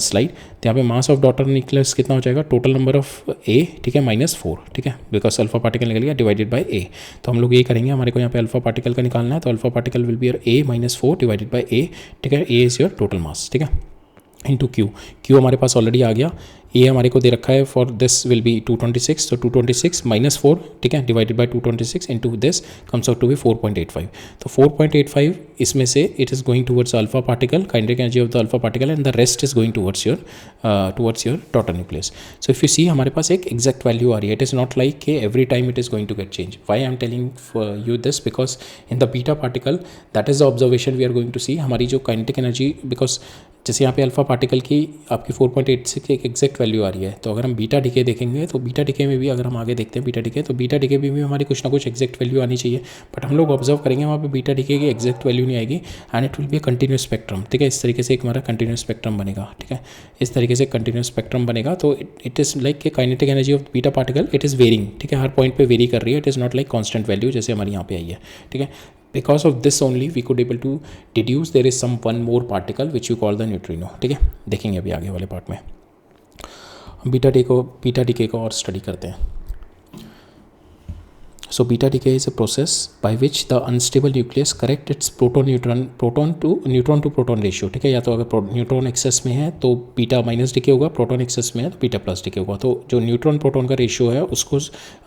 slide. तो यहाँ पे मास of daughter nucleus कितना हो जाएगा, total number of A, ठीक है, -4, ठीक है, बिकॉज अल्फा पार्टिकल निकल गया डिवाइडेड बाय A. तो हम लोग ये करेंगे, हमारे को यहाँ पे अल्फा पार्टिकल का निकालना है. तो alpha particle will be A -4 divided by A, ठीक है. A is your total mass, ठीक है, इंटू क्यू हमारे पास ऑलरेडी आ गया. ए हमारे को दे रखा है फॉर दिस विल बी 226, तो 226 -4, ठीक है, divided by 226 into this comes out to be 4.85. तो 4.85 इसमें से it is going towards alpha particle, kinetic energy of the alpha particle and the rest is going towards your daughter nucleus. So if you see हमारे पास एक exact value आ रही है. It is not like कि every time it is going to get change. Why I am telling you this because in the beta particle that is the observation we are going to see. हमारी जो kinetic energy, because जैसे यहाँ पे alpha particle की आपकी 4.86 की एक exact value आ रही है, तो अगर हम बीटा डिके देखेंगे तो बीटा डिके में भी अगर हम आगे देखते हैं बीटा डिके, तो बीटा डिके में भी हमारी कुछ ना कुछ एग्जैक्ट वैल्यू आनी चाहिए, बट हम लोग ऑब्जर्व करेंगे वहाँ पे बीटा डिके की एग्जैक्ट वैल्यू नहीं आएगी and it will be continuous spectrum. ठीक है, इस तरीके से एक हमारा कंटिन्यूस स्पेक्ट्रम बनेगा। ठीक है, इस तरीके से कंटिन्यूस स्पेक्ट्रम बनेगा। तो इट इज़ लाइक कि kinetic energy of beta particle it is varying. ठीक है, हर पॉइंट पे वेरी कर रही है, it is not like constant value जैसे हमारी यहाँ पे आई है। ठीक है, because of this only we could able to deduce there is some one more particle which you call the neutrino। ठीक है, देखेंगे अभी आगे वाले पार्ट में। बीटा डीके को और स्टडी करते हैं। So beta decay is a process by which the unstable nucleus correct its proton to proton ratio। ठीक है, या तो अगर न्यूट्रॉन एक्सेस में है तो बीटा माइनस डिके होगा, प्रोटॉन एक्सेस में है तो बीटा प्लस डिके होगा। तो जो न्यूट्रॉन प्रोटॉन का रेशियो है उसको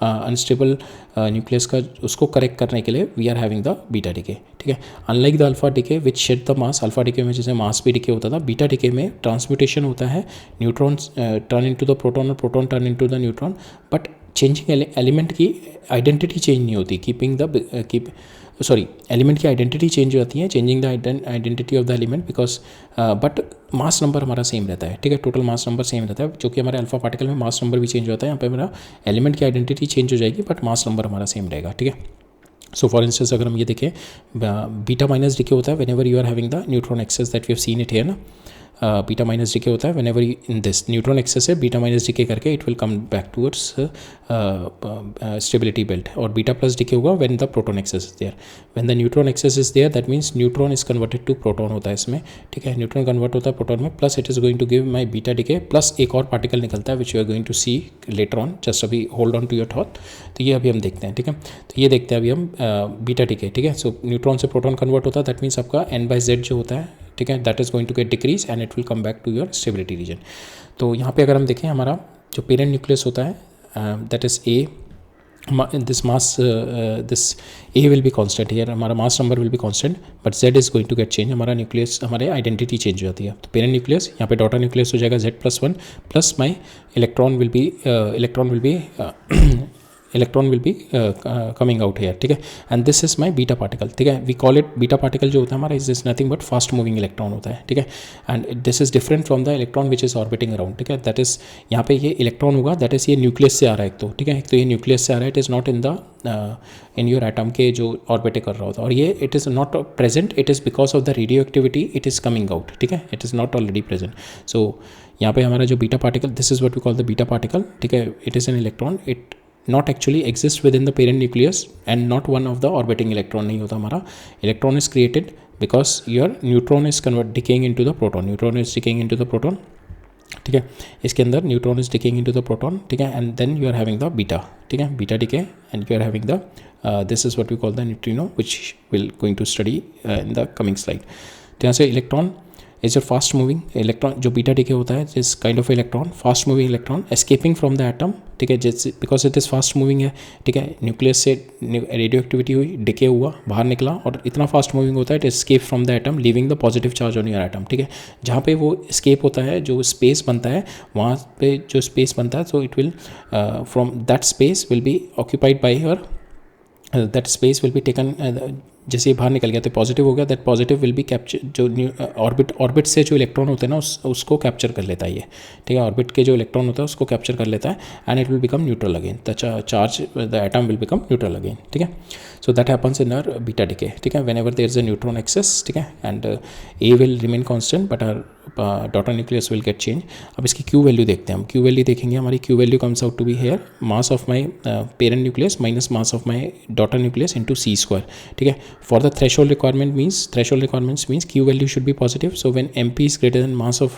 अनस्टेबल न्यूक्लियस का उसको करेक्ट करने के लिए we are having the beta decay. ठीक है, unlike the alpha decay which shed the mass, alpha decay में जैसे मास भी डिके होता था, बीटा डिके में ट्रांसम्यूटेशन होता है, neutron turn into the proton और proton turn into the neutron, but changing element की आइडेंटिटी चेंज नहीं होती। एलिमेंट की आइडेंटिटी चेंज होती है, changing the identity of the element because but mass number हमारा सेम रहता है। ठीक है, टोटल मास नंबर सेम रहता है, जो कि हमारे अल्फा पार्टिकल में मास नंबर भी चेंज होता है। यहाँ पे हमारा एलिमेंट की आइडेंटिटी चेंज हो जाएगी बट मास नंबर हमारा सेम रहेगा। ठीक है, सो फॉर इंस्टेंस अगर हम ये देखें बीटा माइनस डिके होता है whenever you are having the neutron excess that we have seen it here ना। बीटा माइनस डिके होता है whenever in this neutron excess है, बीटा माइनस डिके करके it will come back towards stability belt, और beta plus decay होगा when the proton excess is there. When the neutron excess is there that means neutron is converted to proton होता है इसमें। ठीक है, neutron convert होता है proton में, plus it is going to give my beta decay, plus एक और पार्टिकल निकलता है which you are going to see later on, just अभी hold on to your thought. तो ये अभी हम देखते हैं। ठीक है, तो ये देखते हैं अभी हम बीटा डिके। ठीक है, सो न्यूट्रॉन से प्रोटॉन कन्वर्ट होता है, दैट मीन्स आपका n/z जो होता है, ठीक है, that is going to get decrease and it will come back to your stability region. तो यहाँ पे अगर हम देखें हमारा जो पेरेंट न्यूक्लियस होता है that is A, this mass this A will be constant here, हमारा mass number will be constant but z is going to get change, हमारा न्यूक्लियस हमारे आइडेंटिटी चेंज हो जाती है। तो पेरेंट न्यूक्लियस यहाँ पे डॉटर न्यूक्लियस हो जाएगा z+1 plus my electron will be coming out here. ठीक है, and this is my beta particle. ठीक है, we call it beta particle जो होता है हमारा is nothing but fast moving electron होता है। ठीक है, and this is different from the electron which is orbiting around. ठीक है, दैट इज यहाँ पे ये इलेक्ट्रॉन होगा, दैट इज ये न्यूक्लियस से आ रहा है एक तो। ठीक है, एक तो ये न्यूक्लियस से आ रहा है, it is not in your atom के जो ऑर्बिट कर रहा होता है, और ये it is not present, it is because of the radioactivity it is coming out. ठीक है, it is not already present. So यहाँ पे हमारा जो बीटा पार्टिकल, this is what we call the beta particle. ठीक है, it is an electron, it not actually exist within the parent nucleus and not one of the orbiting electron नहीं होता हमारा। electron is created because your neutron is decaying into the proton, neutron is decaying into the proton। ठीक है, इसके अंदर neutron is decaying into the proton. ठीक है, and then you are having the beta. ठीक है, beta decay and you are having the this is what we call the neutrino which will going to study in the coming slide. तो यहाँ से electron is a fast moving electron, जो beta decay होता है इस kind of electron, fast moving electron escaping from the atom. ठीक है, जैसे because it is fast moving है। ठीक है, न्यूक्लियस से रेडियो एक्टिविटी हुई, डिके हुआ, बाहर निकला, और इतना फास्ट मूविंग होता है it escape from the atom living the positive charge on your atom. ठीक है, जहाँ पे वो एस्केप होता है, जो स्पेस बनता है, वहाँ पे जो स्पेस बनता है, so it will from that space will be occupied by your, that space will be taken, जैसे ये बाहर निकल गया तो पॉजिटिव हो गया, that positive will be capture, जो ऑर्बिट से जो इलेक्ट्रॉन होते हैं ना उसको कैप्चर कर लेता है ये। ठीक है, ऑर्बिट के जो इलेक्ट्रॉन होता है उसको कैप्चर कर लेता है and it will become neutral again, the charge the atom will become neutral again. ठीक है, so that happens in our beta decay. ठीक है, whenever there is a neutron excess, ठीक है, and A will remain constant but our daughter nucleus will get change. अब इसकी Q value देखते हैं हम, क्यू वैल्यू देखेंगे, हमारी Q value comes out to be here mass of my parent nucleus minus mass of my daughter nucleus into c²। ठीक है, for the threshold requirements means q value should be positive, so when mp is greater than mass of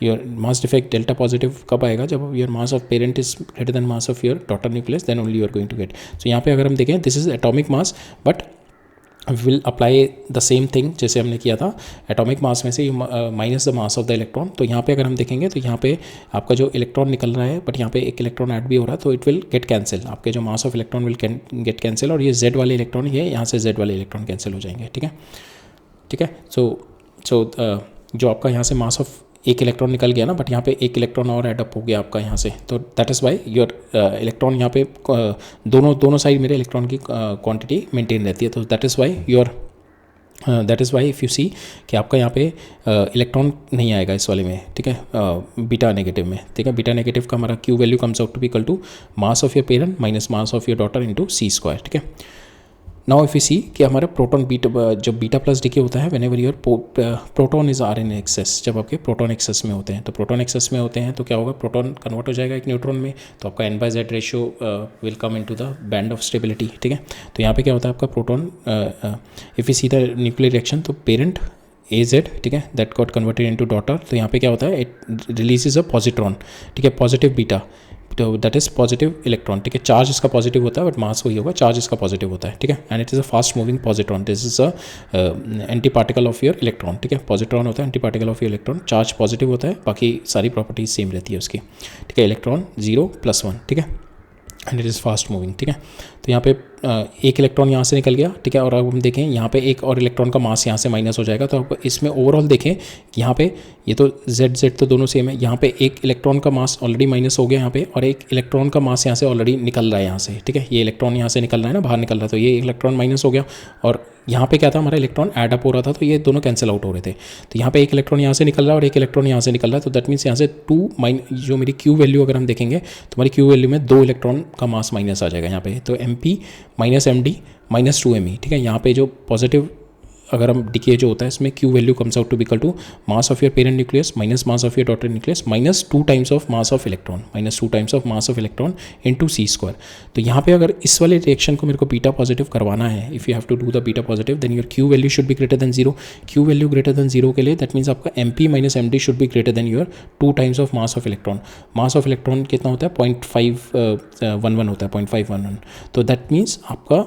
your mass defect delta positive कब आएगा, जब your mass of parent is greater than mass of your daughter nucleus, then only you are going to get। so यहाँ पे अगर हम देखें this is atomic mass but will apply the same thing जैसे हमने किया था, एटॉमिक मास में से minus the mass of the electron. तो यहाँ पे अगर हम देखेंगे तो यहाँ पे आपका जो इलेक्ट्रॉन निकल रहा है बट यहाँ पे एक इलेक्ट्रॉन ऐड भी हो रहा है, तो इट विल गेट कैंसिल, आपके जो मास of electron will get cancel, और ये z वाले इलेक्ट्रॉन ये यहाँ से z वाले इलेक्ट्रॉन कैंसिल हो जाएंगे। ठीक है, ठीक है, सो जो आपका यहाँ से मास ऑफ एक इलेक्ट्रॉन निकल गया ना, बट यहाँ पे एक इलेक्ट्रॉन और एड अप हो गया आपका यहाँ से, तो that is why your electron यहाँ पे दोनों साइड मेरे इलेक्ट्रॉन की क्वांटिटी मेंटेन रहती है, तो that is why your that is why if you see कि आपका यहाँ पे इलेक्ट्रॉन नहीं आएगा इस वाले में, ठीक है, बीटा नेगेटिव में, ठीक है। बीटा नेगेटिव का हमारा Q value comes out to be equal to mass of your parent minus mass of your daughter into C square, ठीक है। नाउ इफ यू सी कि हमारा प्रोटॉन बीटा, जब बीटा प्लस डीके होता है whenever your proton is are in excess, जब आपके proton access में होते हैं, तो प्रोटॉन एक्सेस में होते हैं तो क्या होगा, प्रोटॉन कन्वर्ट हो जाएगा एक न्यूट्रॉन में, तो आपका n/z ratio will come into the band of stability, ठीक है। तो यहाँ पे क्या होता है आपका proton, if you see the nuclear reaction, तो पेरेंट AZ, ठीक है, that got converted into daughter, तो यहाँ पे क्या होता है, इट रिलीजेज अ पॉजिट्रॉन, ठीक है, पॉजिटिव बीटा, तो दैट इज पॉजिटिव इलेक्ट्रॉन, ठीक है। चार्ज इसका पॉजिटिव होता है बट मास वही होगा, चार्ज इसका पॉजिटिव होता है, ठीक है। And it is a fast moving positron, this is a anti particle of your electron, ठीक है। पॉजिट्रॉन होता है anti particle of your electron, charge positive होता है, बाकी सारी प्रॉपर्टीज सेम रहती है उसकी, ठीक है। इलेक्ट्रॉन 0+1, ठीक है, and it is fast moving, ठीक है। तो यहाँ पे एक इलेक्ट्रॉन यहाँ से निकल गया, ठीक है, और अब हम देखें यहाँ पे एक और इलेक्ट्रॉन का मास यहाँ से माइनस हो जाएगा, तो अब इसमें ओवरऑल देखें कि यहाँ पे ये तो z तो दोनों सेम है, यहाँ पे एक इलेक्ट्रॉन का मास ऑलरेडी माइनस हो गया यहाँ पे, और एक इलेक्ट्रॉन का मास यहाँ से ऑलरेडी निकल रहा है यहाँ से, ठीक है। ये इलेक्ट्रॉन यहाँ से निकल रहा है ना, बाहर निकल रहा है, तो ये इलेक्ट्रॉन माइनस हो गया, और यहाँ पे क्या था, हमारा इलेक्ट्रॉन ऐड अप हो रहा था, तो ये दोनों कैंसिल आउट हो रहे थे। तो यहाँ पे एक इलेक्ट्रॉन यहाँ से निकल रहा है और एक इलेक्ट्रॉन यहाँ से निकल रहा है, तो दैट मीन्स यहाँ से जो मेरी क्यू वैल्यू अगर हम देखेंगे तो हमारी क्यू वैल्यू में 2 इलेक्ट्रॉन का मास माइनस आ जाएगा यहाँ पे, तो MP minus MD minus 2ME, ठीक है। यहाँ पे जो पॉजिटिव अगर हम डीके जो होता है इसमें Q value comes out to equal to mass of your parent nucleus minus mass of your daughter nucleus minus 2 times of mass of electron, minus 2 times of mass of electron into C square. तो यहाँ पे अगर इस वाले reaction को मेरे को beta positive करवाना है, if you have to do the beta positive, then your Q value should be greater than 0। Q value greater than 0 के लिए दैट मीन्स आपका MP minus MD should be greater than your 2 times of mass of electron. Mass of electron कितना होता है, 0.511 होता है, 0.511। तो that means आपका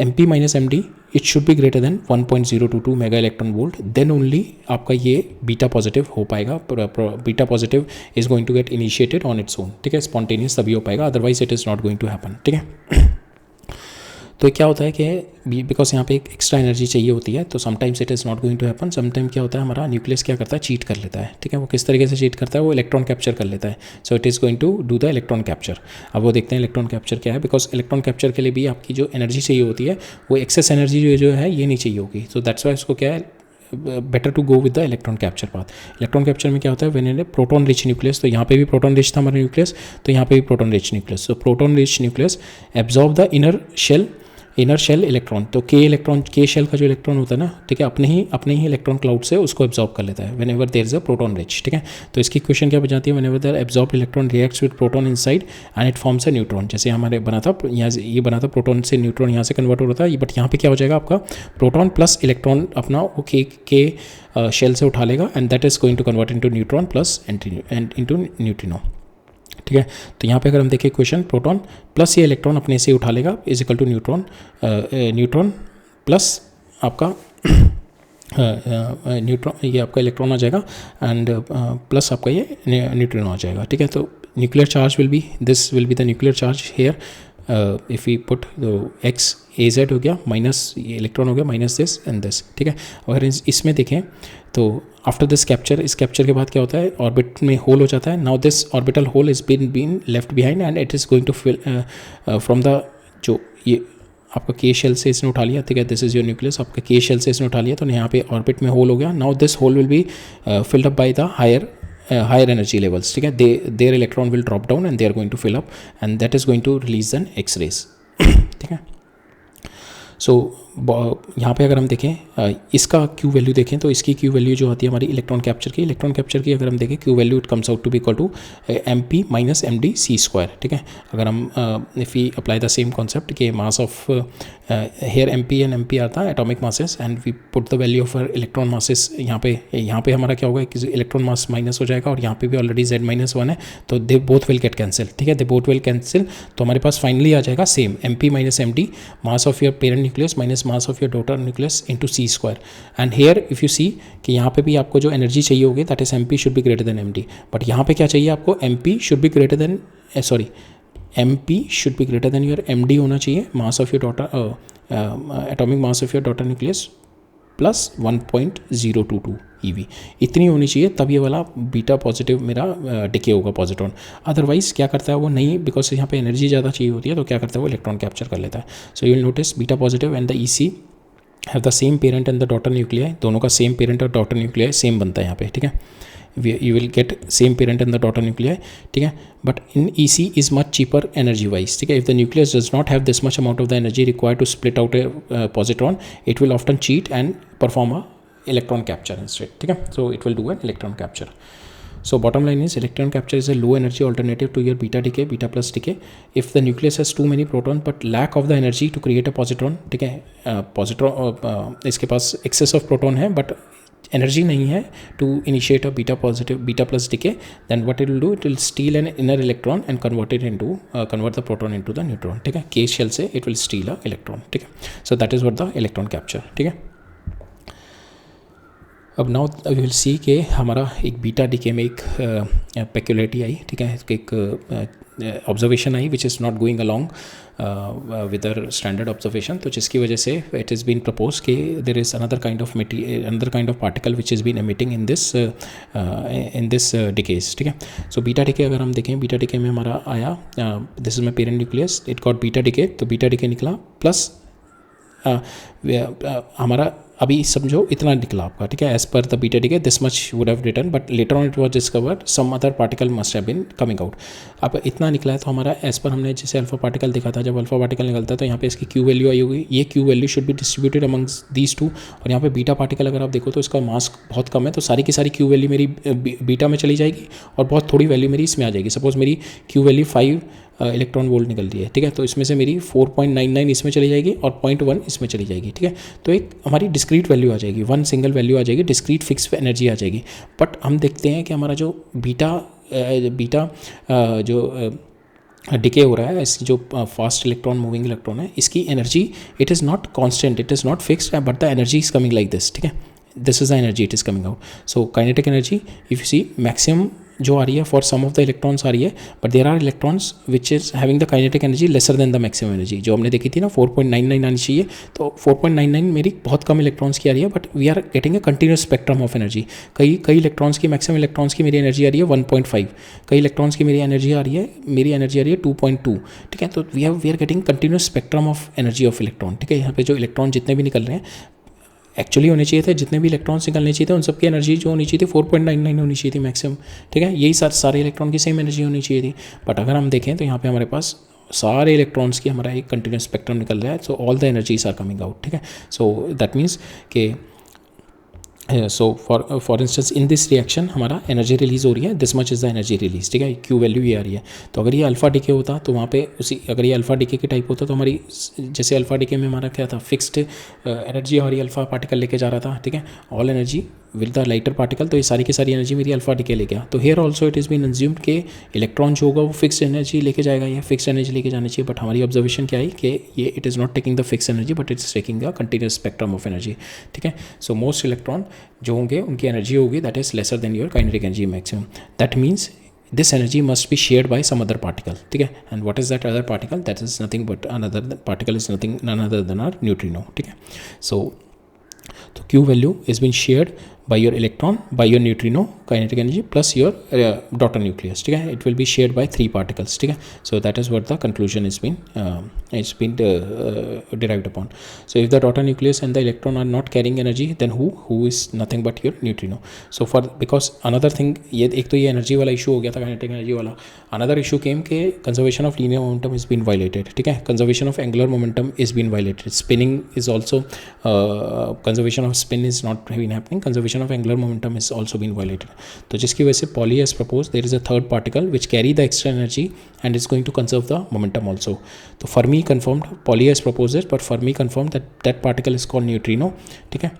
MP minus MD it should be greater than 1.022 mega electron volt, then only आपका ये beta positive हो पाएगा। Beta positive is going to get initiated on its own, ठीक है, स्पॉन्टेनियस तभी हो पाएगा, otherwise it is not going to happen, ठीक है। तो क्या होता है कि बिकॉज यहाँ पे एक एक्स्ट्रा एनर्जी चाहिए होती है, तो sometimes it is not going to happen. Sometime क्या होता है, हमारा न्यूक्लियस क्या करता है, चीट कर लेता है, ठीक है। वो किस तरीके से चीट करता है, वो इलेक्ट्रॉन कैप्चर कर लेता है, so it is going to do the electron capture. अब वो देखते हैं इलेक्ट्रॉन कैप्चर क्या है, बिकॉज इलेक्ट्रॉन कैप्चर के लिए भी आपकी जो एनर्जी चाहिए होती है वो एक्सेस एनर्जी जो है ये नहीं चाहिए होगी, तो दैट्स वाई उसको क्या है, better to go with the electron capture path. Electron capture में क्या होता है, व्हेन प्रोटॉन रिच न्यूक्लियस, तो यहाँ पे भी प्रोटॉन रिच था हमारा न्यूक्लियस, तो यहाँ पे भी प्रोटॉन रिच न्यूक्लियस, तो proton rich nucleus absorb the inner shell electron, तो के शेल का जो इलेक्ट्रॉन होता है ना, ठीक है, अपने ही इलेक्ट्रॉन क्लाउड से उसको एब्जॉर्ब कर लेता है whenever there is a proton rich, ठीक है। तो इसकी क्वेश्चन क्या बन जाती है, whenever the absorb electron reacts with proton inside and it forms a neutron. जैसे हमारे बना था यहाँ, ये बना था प्रोटॉन से न्यूट्रॉन यहाँ से कन्वर्ट हो रहा था, बट यहाँ पे क्या हो जाएगा, आपका प्रोटॉन प्लस इलेक्ट्रॉन अपना वो के शेल से उठा लेगा, and that is going to convert into neutron plus into neutrino, ठीक है। तो यहाँ पे अगर हम देखें क्वेश्चन, प्रोटॉन प्लस ये इलेक्ट्रॉन अपने से उठा लेगा is equal to neutron plus आपका न्यूट्रॉन, ये आपका इलेक्ट्रॉन आ जाएगा, एंड प्लस आपका ये न्यूट्रिनो आ जाएगा, ठीक है। तो nuclear charge this will be the nuclear charge here, if we put X AZ हो गया माइनस ये इलेक्ट्रॉन हो गया माइनस दिस एंड दिस, ठीक है। अगर इसमें देखें तो आफ्टर दिस कैप्चर, इस कैप्चर के बाद क्या होता है, ऑर्बिट में होल हो जाता है। Now this orbital hole is been left behind and it is going to fill from the, जो ये आपका के शेल से इसने उठा लिया, ठीक है, दिस इज योर न्यूक्लियस, आपका के शेल से इसने उठा लिया, तो यहाँ पे ऑर्बिट में होल हो गया। Now this hole will be filled up by the higher energy levels, ठीक है, their electron will drop down and they are going to fill up and that is going to release an X-rays, ठीक है। So यहाँ पे अगर हम देखें इसका क्यू वैल्यू देखें, तो इसकी क्यू वैल्यू जो आती है हमारी इलेक्ट्रॉन कैप्चर की अगर हम देखें Q value, it comes out to be equal to MP minus MD C square, ठीक है। अगर हम if we apply the same concept कि mass of here MP and MP are the atomic masses and we put the value of electron masses, यहाँ पे हमारा क्या होगा कि इलेक्ट्रॉन मास माइनस हो जाएगा, और यहाँ पे भी ऑलरेडी Z-1 है, तो they both will get cancel, ठीक है, दे बोथ विल कैंसिल। तो हमारे पास फाइनली आ जाएगा same MP minus MD mass of your parent nucleus minus mass of your daughter nucleus into C square. And here if you see कि यहाँ पे भी आपको जो एनर्जी चाहिए होगी that is MP should be greater than MD, but यहाँ पे क्या चाहिए आपको, MP should be greater than MP should be greater than your MD होना चाहिए, mass of your daughter atomic mass of your daughter nucleus plus 1.022 EV, इतनी होनी चाहिए, तब ये वाला बीटा पॉजिटिव मेरा डिके होगा पॉजिट्रॉन। अदरवाइज क्या करता है वो नहीं, बिकॉज यहाँ पे एनर्जी ज़्यादा चाहिए होती है, तो क्या करता है वो इलेक्ट्रॉन कैप्चर कर लेता है। So you will notice beta positive and the EC have the same parent and the daughter nuclei, दोनों का सेम पेरेंट और डॉटर न्यूक्लियाई सेम बनता है यहाँ पे, ठीक है, you will get same parent and the daughter nuclei, ठीक है, but in EC is much cheaper energy wise, ठीक है, if the nucleus does not have this much amount of the energy required to split out a positron, it will often cheat and perform a electron capture instead, ठीक है, so it will do an electron capture. So bottom line is electron capture is a low energy alternative to your beta decay, beta plus decay. If the nucleus has too many protons but lack of the energy to create a positron, ठीक है, positron इसके पास excess of proton है but energy नहीं है to initiate a beta positive beta plus decay, then what it will do, it will steal an inner electron and convert the proton into the neutron, ठीक है, K shell से it will steal a electron, ठीक है, so that is what the electron capture, ठीक है. अब now we will see कि हमारा एक बीटा डीके में एक पेक्युलरिटी आई, ठीक है, एक ऑब्जर्वेशन आई which is not going along with a standard observation, तो जिसकी वजह से इट इज़ बीन प्रपोज कि there is another kind of particle which is been emitting in this decays, ठीक है. सो बीटा डिके अगर हम देखें, बीटा डिके में हमारा आया, this is my parent nucleus, it got beta decay, तो बीटा डिके निकला प्लस हमारा अभी समझो इतना निकला आपका, ठीक है, एज पर the beta decay this much would have return, but later on it was discovered some other particle must have been coming out. अब इतना निकला है तो हमारा एज पर हमने जैसे अल्फा पार्टिकल देखा था, जब अल्फा पार्टिकल निकलता है तो यहाँ पे इसकी क्यू वैल्यू आई होगी, ये Q value should be distributed amongst these two, और यहाँ पे बीटा पार्टिकल अगर आप देखो तो इसका मास बहुत कम है, तो सारी की सारी क्यू वैल्यू मेरी बीटा में चली जाएगी और बहुत थोड़ी वैल्यू मेरी इसमें आ जाएगी. सपोज मेरी क्यू वैल्यू 5 इलेक्ट्रॉन वोल्ट निकल रही है, ठीक है, तो इसमें से मेरी 4.99 इसमें चली जाएगी और 0.1 इसमें चली जाएगी, ठीक है, तो एक हमारी डिस्क्रीट वैल्यू आ जाएगी, वन सिंगल वैल्यू आ जाएगी, डिस्क्रीट फिक्स एनर्जी आ जाएगी. बट हम देखते हैं कि हमारा जो बीटा जो डिके हो रहा है, इसकी जो फास्ट इलेक्ट्रॉन मूविंग इलेक्ट्रॉन है, इसकी energy it is not constant, it is not fixed, but the energy is coming like this, ठीक है, this is the energy it is coming out. So kinetic energy if you see maximum जो आ रही है for some of the electrons आ रही है, but there are electrons which is having the kinetic energy lesser than the maximum energy, जो हमने देखी थी ना 4.99 आनी चाहिए, तो 4.99 मेरी बहुत कम इलेक्ट्रॉन्स की आ रही है, but we are getting a continuous spectrum of energy. कई इलेक्ट्रॉन्स की मैक्सिमम इलेक्ट्रॉन्स की मेरी एनर्जी आ रही है 1.5, कई इलेक्ट्रॉन्स की मेरी एनर्जी आ रही है 2.2, ठीक है, तो we are getting continuous spectrum of energy of electron, ठीक है. यहाँ पे जो इलेक्ट्रॉन जितने भी निकल रहे हैं एक्चुअली होने चाहिए थे, जितने भी इलेक्ट्रॉन्स निकलने चाहिए थे उन सबकी एनर्जी जो होनी चाहिए थी 4.99 होनी चाहिए थी मैक्सिमम, ठीक है, यही सारे इलेक्ट्रॉन की सेम एनर्जी होनी चाहिए थी. बट अगर हम देखें तो यहाँ पे हमारे पास सारे इलेक्ट्रॉन्स की हमारा एक कंटिन्यूस स्पेक्ट्रम निकल रहा है, so all the energies are coming out, ठीक है. सो दैट मीन्स कि so for instance in this reaction हमारा एनर्जी रिलीज़ हो रही है, this much is the energy release, ठीक है, क्यू वैल्यू ये आ रही है. तो अगर ये अल्फा डीके होता तो वहाँ पे अगर ये अल्फा डीके के टाइप होता तो हमारी जैसे अल्फा डीके में हमारा क्या था, फिक्स्ड एनर्जी हमारी अल्फा पार्टिकल लेके जा रहा था, ठीक है, all energy with the lighter particle, तो ये सारी की सारी एनर्जी मेरी अल्फा डीके ले गया. तो here also it is been consumed के इलेक्ट्रॉन जो होगा वो फिक्स एनर्जी लेके जाएगा, ये फिक्स एनर्जी लेके जानी चाहिए. बट हमारी ऑब्जर्वेशन क्या आई कि ये it is not taking the fix energy but it's taking the continuous spectrum of energy, ठीक है. सो मोस्ट इलेक्ट्रॉन जो होंगे उनकी एनर्जी होगी that is lesser than your kinetic energy maximum. That means this energy must be shared by some other particle, ठीक है. and what is that other particle? That is nothing but another particle is none other than our neutrino, ठीक है. so Q value is being shared by your electron, by your neutrino kinetic energy plus your daughter nucleus, ठीक है. it will be shared by 3 particles, ठीक है. so that is what the conclusion is been derived upon. so if the daughter nucleus and the electron are not carrying energy, then who is nothing but your neutrino. so for because another thing, ये एक तो ये energy वाला issue हो गया था, kinetic energy वाला. another issue came के conservation of linear momentum is been violated, ठीक है. conservation of angular momentum is been violated. spinning is also conservation of spin is not been happening. conservation of angular momentum is also been violated. तो जिसकी वजह से Pauli has proposed there is a third particle which carry the extra energy and is going to conserve the momentum also. तो Fermi confirmed, Pauli has proposed it, but Fermi confirmed that particle is called neutrino, ठीक है.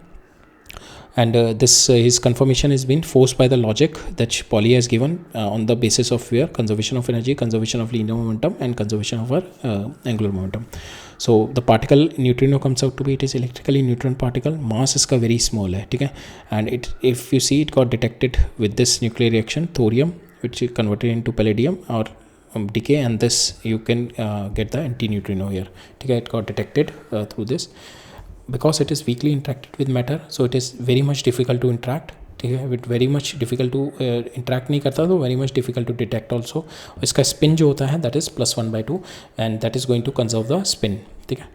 and his confirmation has been forced by the logic that Pauli has given on the basis of where conservation of energy, conservation of linear momentum and conservation of our angular momentum. so the particle neutrino comes out to be, it is electrically neutron particle, mass इसका very small है, ठीक है. and it if you see it got detected with this nuclear reaction thorium which is converted into palladium or decay, and this you can get the anti-neutrino here, ठीक है. it got detected through this because it is weakly interacted with matter, so it is very much difficult to interact, ठीक है. it very much difficult to interact नहीं करता, तो very much difficult to detect also. इसका spin जो होता है that is +1/2 and that is going to conserve the spin, ठीक है.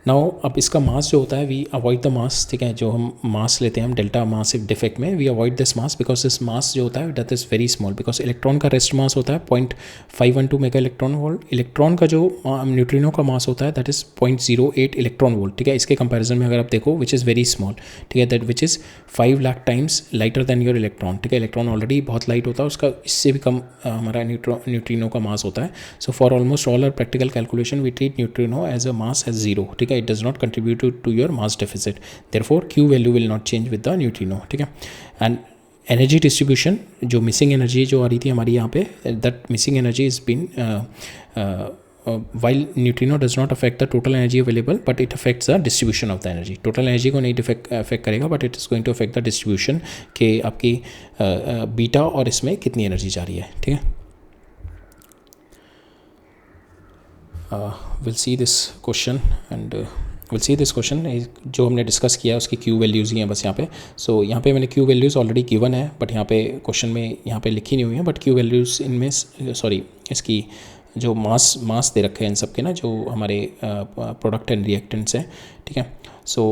नाउ अब इसका मास जो होता है, वी अवॉइड द मास, ठीक है, जो हम मास लेते हैं हम डेल्टा मासिव डिफेक्ट में, we avoid this mass because this mass जो होता है that is very small, because electron का रेस्ट मास होता है 0.512 मेगा इलेक्ट्रॉन वोल्ट, इलेक्ट्रॉन का जो न्यूट्रिनो का मास होता है दैट इज़ 0.08 इलेक्ट्रॉन वोल्ट, ठीक है। इसके कंपैरिजन में अगर आप देखो विच इज़ वेरी स्मॉल, ठीक है, that which is 5 lakh times lighter then your electron, ठीक है। इलेक्ट्रॉन ऑलरेडी बहुत लाइट होता है, उसका इससे भी कम हमारा न्यूट्रिनो का मास होता है। So for almost all our practical calculation we treat neutrino as a mass as zero, ठीक है, it does not contribute to your mass deficit, therefore q value will not change with the neutrino, ठीक है। And energy distribution, जो missing energy जो आ रही थी हमारी यहाँ पे, that missing energy is been while neutrino does not affect the total energy available but it affects the distribution of the energy, total energy को नहीं affect करेगा but it is going to affect the distribution कि आपकी beta और इसमें कितनी energy जा रही है, ठीक है। we'll see this question and will see this question, जो हमने डिस्कस किया उसकी क्यू वैल्यूज़ ही हैं बस यहाँ पे। सो यहाँ पे मैंने क्यू वैल्यूज़ ऑलरेडी गिवन है बट यहाँ पे क्वेश्चन में यहाँ पे लिखी नहीं हुई है, बट क्यू वैल्यूज़ इनमें सॉरी इसकी जो मास दे रखे हैं इन सब के ना, जो हमारे प्रोडक्ट एंड रिएक्टेंट्स हैं, ठीक है। सो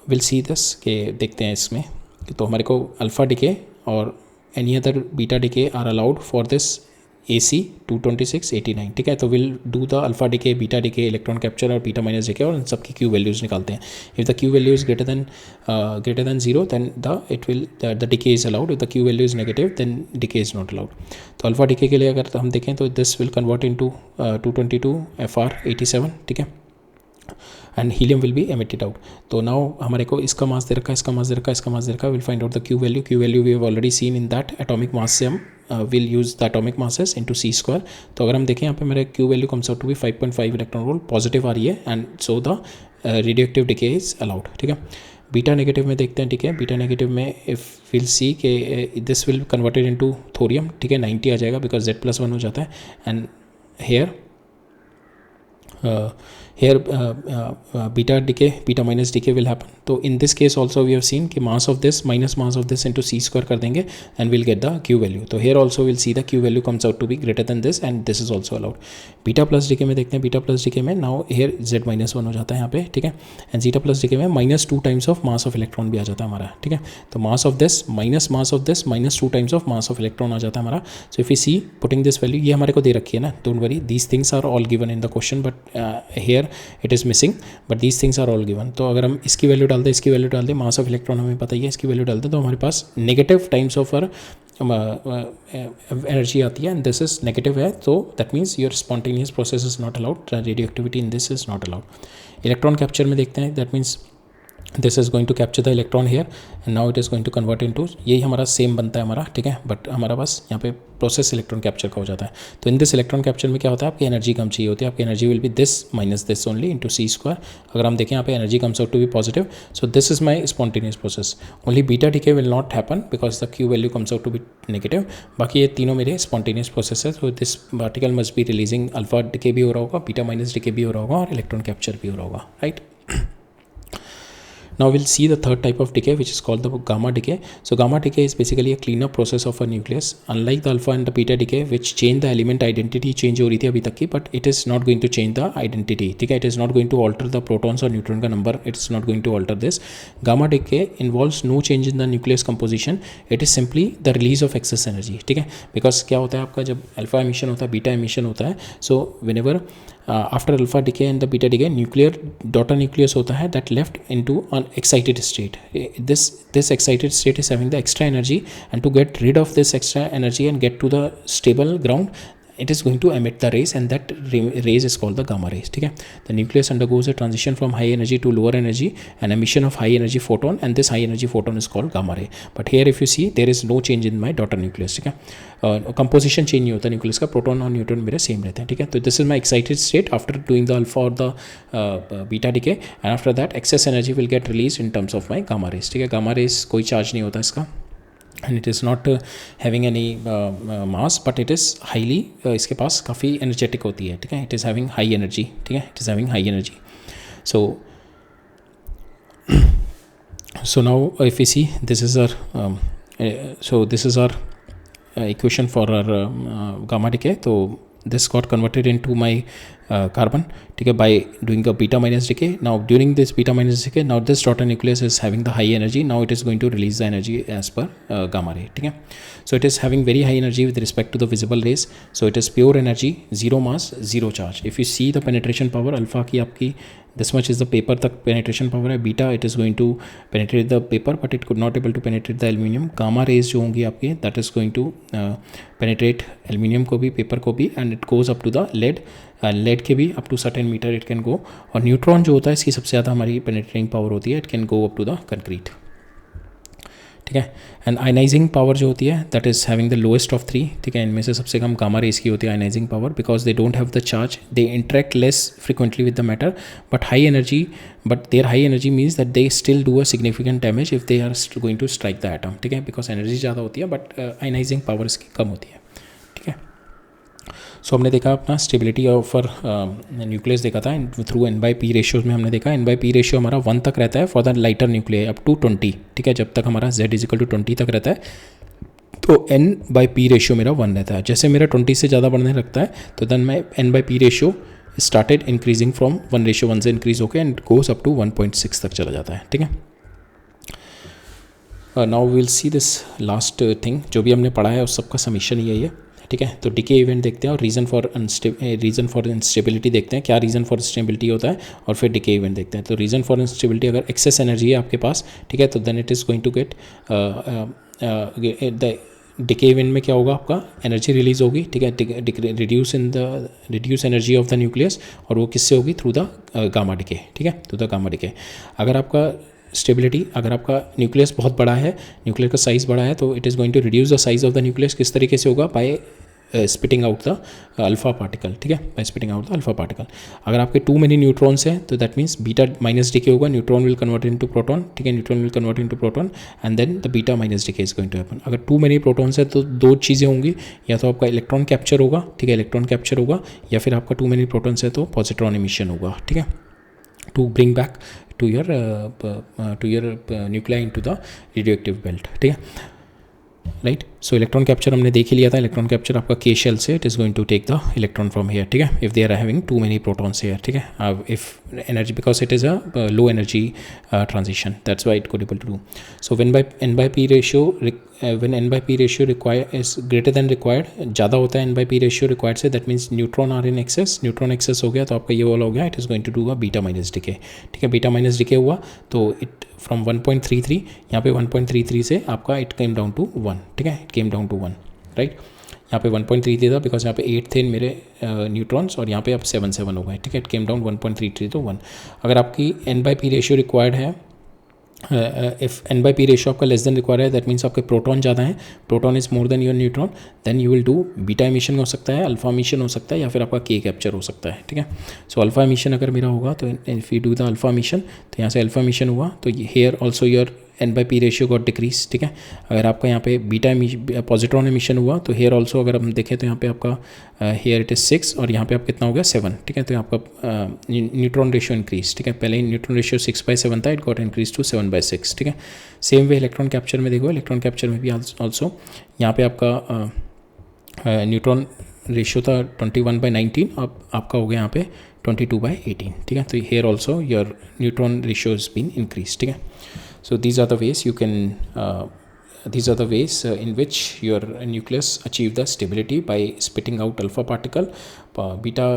विल सी दिस के देखते हैं इसमें, तो हमारे को अल्फ़ा डिके और any other beta decay are allowed for this AC 22689, ठीक है। तो will do the alpha decay, beta decay, electron capture और बीटा माइनस डिके और इन सब की क्यू वैल्यूज़ निकालते हैं। If the Q value is greater than zero then the decay is allowed, if the Q value is negative then decay is not allowed. तो alpha decay के लिए अगर हम देखें तो this will convert into 222 FR87, ठीक है, and helium will be emitted out. तो नाउ हमारे को इसका मास दे रखा है, इसका मास दे रखा है, इसका मास दे रखा है, will find out the Q value. Q value we have already seen in that atomic mass से हम will use the atomic masses into C²। तो अगर हम देखें यहाँ पे मेरे Q value comes out to be 5.5 electron volt, positive आ रही है, and so the radioactive decay is allowed, ठीक है। बीटा नेगेटिव में देखते हैं, ठीक है। बीटा नेगेटिव में इफ़ विल सी के this will converted into thorium, ठीक है, 90 आ जाएगा बिकॉज Z+1 हो जाता है, and here beta decay, beta minus decay will happen. तो in this case also we have seen कि mass of this minus mass of this into C² कर देंगे and we'll get the Q value. तो here also we'll see the Q value comes out to be greater than this and this is also allowed. Beta plus decay में देखते हैं, beta plus decay में now here Z-1 हो जाता है यहाँ पे, ठीक है, एंड जीटा प्लस डिके में -2 times of mass of electron भी आ जाता है हमारा, ठीक है। तो mass of this mass of this -2 times of mass of electron आ जाता है हमारा। So if you see putting this value, ये हमारे को दे रखी है ना, don't worry, these things are all given in the question but here it is missing, but these things are all given. तो अगर हम इसकी वैल्यू डाल दें, इसकी वैल्यू डाल दें, मास ऑफ इलेक्ट्रॉन हमें पता ही है, इसकी वैल्यू डालते हैं तो हमारे पास नेगेटिव टाइम्स ऑफ एनर्जी आती है, एंड दिस इज नेगेटिव है, तो that means your spontaneous process is not allowed, radioactivity in this is not allowed. Electron capture में देखते हैं, that means this is going to capture the electron here and now it is going to convert into, यही हमारा same बनता है हमारा, ठीक है, बट हमारा बस यहाँ पे प्रोसेस इलेक्ट्रॉन कैप्चर का हो जाता है। तो इन दिस इलेक्ट्रॉन कैप्चर में क्या होता है, आपकी एनर्जी कम चाहिए होती है, आपकी energy will be this minus this only into C²। अगर हम देखें यहाँ पे energy comes out to be positive, so this is my spontaneous process. Only beta decay will not happen because the Q value comes out to be negative, बाकी ये तीनों मेरे spontaneous process है। तो this particle must be releasing, alpha decay भी हो रहा होगा, बीटा माइनस डिके भी हो रहा होगा और इलेक्ट्रॉन कैप्चर भी हो रहा होगा, right. Now we'll see the third type of decay, which is called the gamma decay. So gamma decay is basically a cleanup process of a nucleus. Unlike the alpha and the beta decay, which change the element identity, change हो रही थी अभी तक की, but it is not going to change the identity, ठीक है, it is not going to alter the protons or neutron का number, it is not going to alter this. Gamma decay involves no change in the nucleus composition, it is simply the release of excess energy, ठीक है, because क्या होता है आपका जब alpha emission होता है, बीटा एमिशन होता है, so whenever after alpha decay and the beta decay, nuclear daughter nucleus होता है that left into an excited state. This excited state is having the extra energy, and to get rid of this extra energy and get to the stable ground, it is going to emit the rays, and that rays is called the gamma rays, ठीक है। The nucleus undergoes a transition from high energy to lower energy and emission of high energy photon, and this high energy photon is called gamma ray. But here if you see there is no change in my daughter nucleus, ठीक है, composition change नहीं होता nucleus का, proton और neutron मेरे same रहते हैं, ठीक है। तो this is my excited state after doing the alpha और the beta decay, and after that excess energy will get release in terms of my gamma rays, ठीक है। गामा रेस कोई चार्ज नहीं होता इसका, and it is not having any mass, but it is highly, इसके पास काफ़ी energetic होती है, ठीक है, it is having high energy, ठीक है, it is having high energy. So now if we see, this is our equation for our gamma decay. So this got converted into my carbon, ठीक है, by doing a beta minus decay. Now during this beta minus decay, now this daughter nucleus is having the high energy. Now it is going to release the energy as per gamma ray, ठीक है. So it is having very high energy with respect to the visible rays. So it is pure energy, zero mass, zero charge. If you see the penetration power, alpha की आपकी this much is the paper तक penetration power है. Beta it is going to penetrate the paper but it could not able to penetrate the aluminium. Gamma rays जो होंगी आपकी that is going to penetrate aluminium को भी, paper को भी, and it goes up to the lead. Lead के भी up to certain meter it can go. और न्यूट्रॉन जो होता है इसकी सबसे ज़्यादा हमारी पेनेट्रेटिंग पावर होती है, it can go up to the concrete, ठीक है. एंड आयनाइजिंग पावर जो होती है that is having the lowest of 3, ठीक है. इनमें से सबसे कम गामा रेस की होती है ionizing power, because they don't have the charge, they interact less frequently with the matter, but high energy, but their high energy means that they still do a significant damage if they are going to strike the atom, ठीक है. Because energy ज़्यादा होती है but ionising power इसकी कम होती है, ठीक है. सो हमने देखा अपना स्टेबिलिटी ऑफ न्यूक्लियस देखा था थ्रू N/P रेशियोज़ में. हमने देखा N/P रेशियो हमारा 1 तक रहता है for the lighter nuclear up to 20, ठीक है. जब तक हमारा Z = 20 तक रहता है तो N/P रेशियो मेरा 1 रहता है. जैसे मेरा 20 से ज़्यादा बढ़ने लगता है तो देन मैं N/P ratio started increasing from 1:1 से इंक्रीज होकर एंड गोज अप टू 1.6 तक चला जाता है, ठीक है. Now will see this last thing, जो भी हमने पढ़ा है उस सबका समीशन यही है, ठीक है. तो डिके इवेंट देखते हैं और रीज़न फॉर इंस्टेबिलिटी देखते हैं, क्या रीज़न फॉर इंस्टेबिलिटी होता है, और फिर डिके इवेंट देखते हैं. तो रीज़न फॉर इंस्टेबिलिटी, अगर एक्सेस एनर्जी है आपके पास, ठीक है, तो then it is going to get the decay event में क्या होगा, आपका एनर्जी रिलीज होगी, ठीक है, reduce energy of the nucleus, और वो किससे होगी, थ्रू द गामा डिके, ठीक है, थ्रू द गामा डिके. अगर आपका स्टेबिलिटी, अगर आपका न्यूक्लियस बहुत बड़ा है, न्यूक्लियस का साइज़ बड़ा है, तो it is going to reduce the size of the nucleus. किस तरीके से होगा, by spitting out the alpha particle, ठीक है, by spitting out the alpha particle. अगर आपके टू मेनी न्यूट्रॉन्स हैं तो that means beta minus decay होगा, neutron will convert into proton, ठीक है, neutron will convert into proton and then the beta minus decay is going to happen. अगर too many protons है तो दो चीज़ें होंगी, या तो आपका इलेक्ट्रॉन कैप्चर होगा, ठीक है, इलेक्ट्रॉन कैप्चर होगा, या फिर आपका टू मेनी प्रोटॉन्स है तो पॉजिट्रॉन इमिशन होगा, ठीक है, to bring back to your nuclei into the radioactive belt, ठीक है, राइट. सो इलेक्ट्रॉन कैप्चर हमने देख ही लिया था. इलेक्ट्रॉन कैप्चर आपका के शेल से it is going to take the electron from here, ठीक है, if they are having too many protons here, ठीक है, if energy, because it is a low energy transition, that's why it could able to do. So N/P ratio require is greater than required, ज़्यादा होता है N/P ratio required से, that means neutron are in excess. Neutron excess हो गया तो आपका ये वाला हो गया, it is going to do a beta minus decay, ठीक है. बीटा माइनस डिके हुआ तो इट फ्रॉम 1.33, यहाँ पे 1.33 से आपका इट केम डाउन टू 1, ठीक है, it came down to 1, right. यहाँ पे 1.33 था बिकॉज यहाँ पे 8 थे मेरे न्यूट्रॉन्स, और यहाँ पे अब 7 हो गए, ठीक है. It came down 1.33 to 1. अगर आपकी N/P रेशियो रिक्वायर्ड है, इफ़ N/P रेशियो आपका लेस देन रिक्वायर्ड है, दैट मीन्स आपके प्रोटॉन ज़्यादा है, proton is more than your neutron, then you will do beta emission हो सकता है, अल्फा एमिशन हो सकता है, या फिर आपका के कैप्चर हो सकता है, ठीक है. सो अल्फा एमिशन अगर मेरा होगा तो if you do the alpha emission, तो यहाँ से अल्फा एमिशन हुआ तो here also your N/P ratio got decrease, ठीक है. अगर आपका यहाँ पे बीटा पॉजिट्रॉन एमिशन हुआ तो हेयर ऑल्सो, अगर हम देखें तो यहाँ पे आपका हेयर इट इज़ 6 और यहाँ पे आप कितना हो गया 7, ठीक है. तो आपका न्यूट्रॉन रेशियो इंक्रीज, ठीक है. पहले न्यूट्रॉन रेशियो 6/7 था, इट गॉट इंक्रीज टू 7/6, ठीक है. सेम वे इलेक्ट्रॉन कैप्चर में देखो, इलेक्ट्रॉन कैप्चर में भी ऑल्सो यहाँ पे आपका न्यूट्रॉन रेशियो था 21/19, अब आपका हो गया यहाँ पे 22/18, ठीक है. तो here also your neutron ratio is been increase, ठीक है. So these are the ways you can in which your nucleus achieve the stability by spitting out alpha particle, beta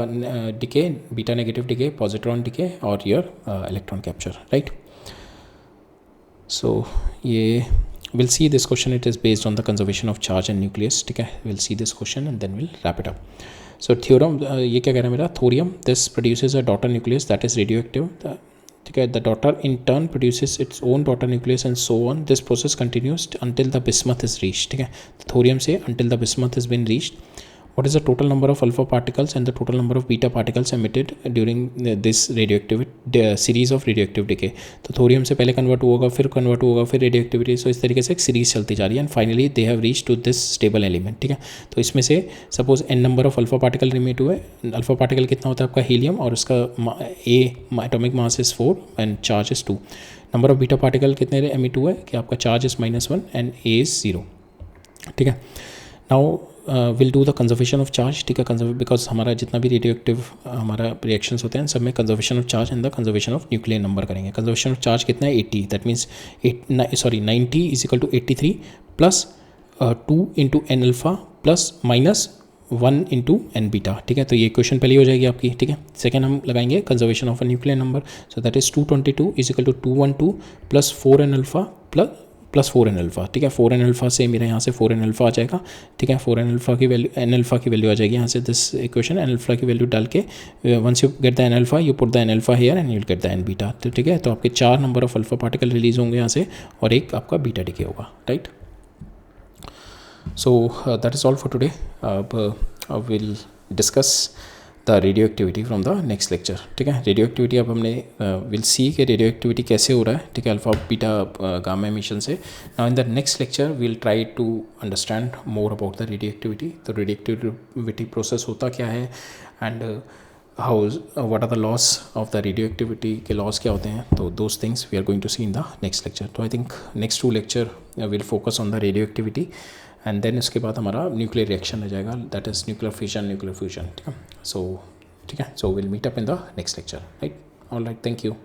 decay, beta negative decay, positron decay, or your electron capture, right. So we'll see this question. It is based on the conservation of charge and nucleus, ठीक है. We'll see this question and then we'll wrap it up. So theorem, ये क्या कह रहा है मेरा, thorium this produces a daughter nucleus that is radioactive, ठीक है. The daughter in turn produces its own daughter nucleus and so on. This process continues until the bismuth is reached, ठीक है. थोरियम से until the bismuth is been reached. What is the total number of alpha particles and the total number of beta particles emitted during this series of radioactive decay? तो thorium से पहले convert होगा, फिर convert होगा, फिर radioactivity. सो इस तरीके से एक सीरीज चलती जा रही है and finally they have reach to this stable element, ठीक है. तो इसमें से suppose n number of alpha particle emit हुए. अल्फा पार्टिकल कितना होता है आपका हीलियम, और उसका atomic mass is 4 and charge is 2. Number of beta particle कितने एमिट हुए कि आपका charge is -1 and A is 0, ठीक है. Now will do the conservation of charge, ठीक है, बिकॉज हमारा जितना भी रेडियो एक्टिव हमारा रिएक्शंस होते हैं सब में conservation of charge and the conservation of nuclear number करेंगे। कंजर्वेशन ऑफ चार्ज कितना है 80, that means 90 is equal to 83 plus 2 into N alpha plus minus 1 into N beta, ठीक है। तो ये क्वेश्चन पहले हो जाएगी आपकी, ठीक है। सेकंड हम लगाएंगे conservation of a nuclear number, so that is 222 is equal to 212 plus 4 N alpha plus 4 N alpha, ठीक है। 4 एन अल्फा से मेरे यहाँ से 4 एन अल्फा आ जाएगा, ठीक है। 4 एन अल्फा की वैल्यू, एन अल्फा की वैल्यू आ जाएगी यहाँ से दिस इक्वेशन, एन अल्फा की वैल्यू डाल के once you get the N alpha you put the N alpha here and you will get the N beta, तो ठीक है। तो आपके 4 number of alpha particle release होंगे यहाँ से और एक आपका बीटा डिके होगा, right. So that is all for today. We'll discuss the radioactivity from the next lecture, ठीक है। रेडियो अब हमने विल सी कि रेडियो कैसे हो रहा है, ठीक है, अल्फा बीटा गामा एमिशन से। Now in the next lecture we'll try to understand more about the radio तो रेडियो प्रोसेस होता क्या है and what are the laws of the radioactivity के laws क्या होते हैं, तो those things we are going to see in the next lecture. तो I think next 2 lecture will focus on the radioactivity and then उसके बाद हमारा nuclear reaction आ जाएगा, that is nuclear fission, nuclear fusion, ठीक है। So we'll meet up in the next lecture, right? All right, thank you.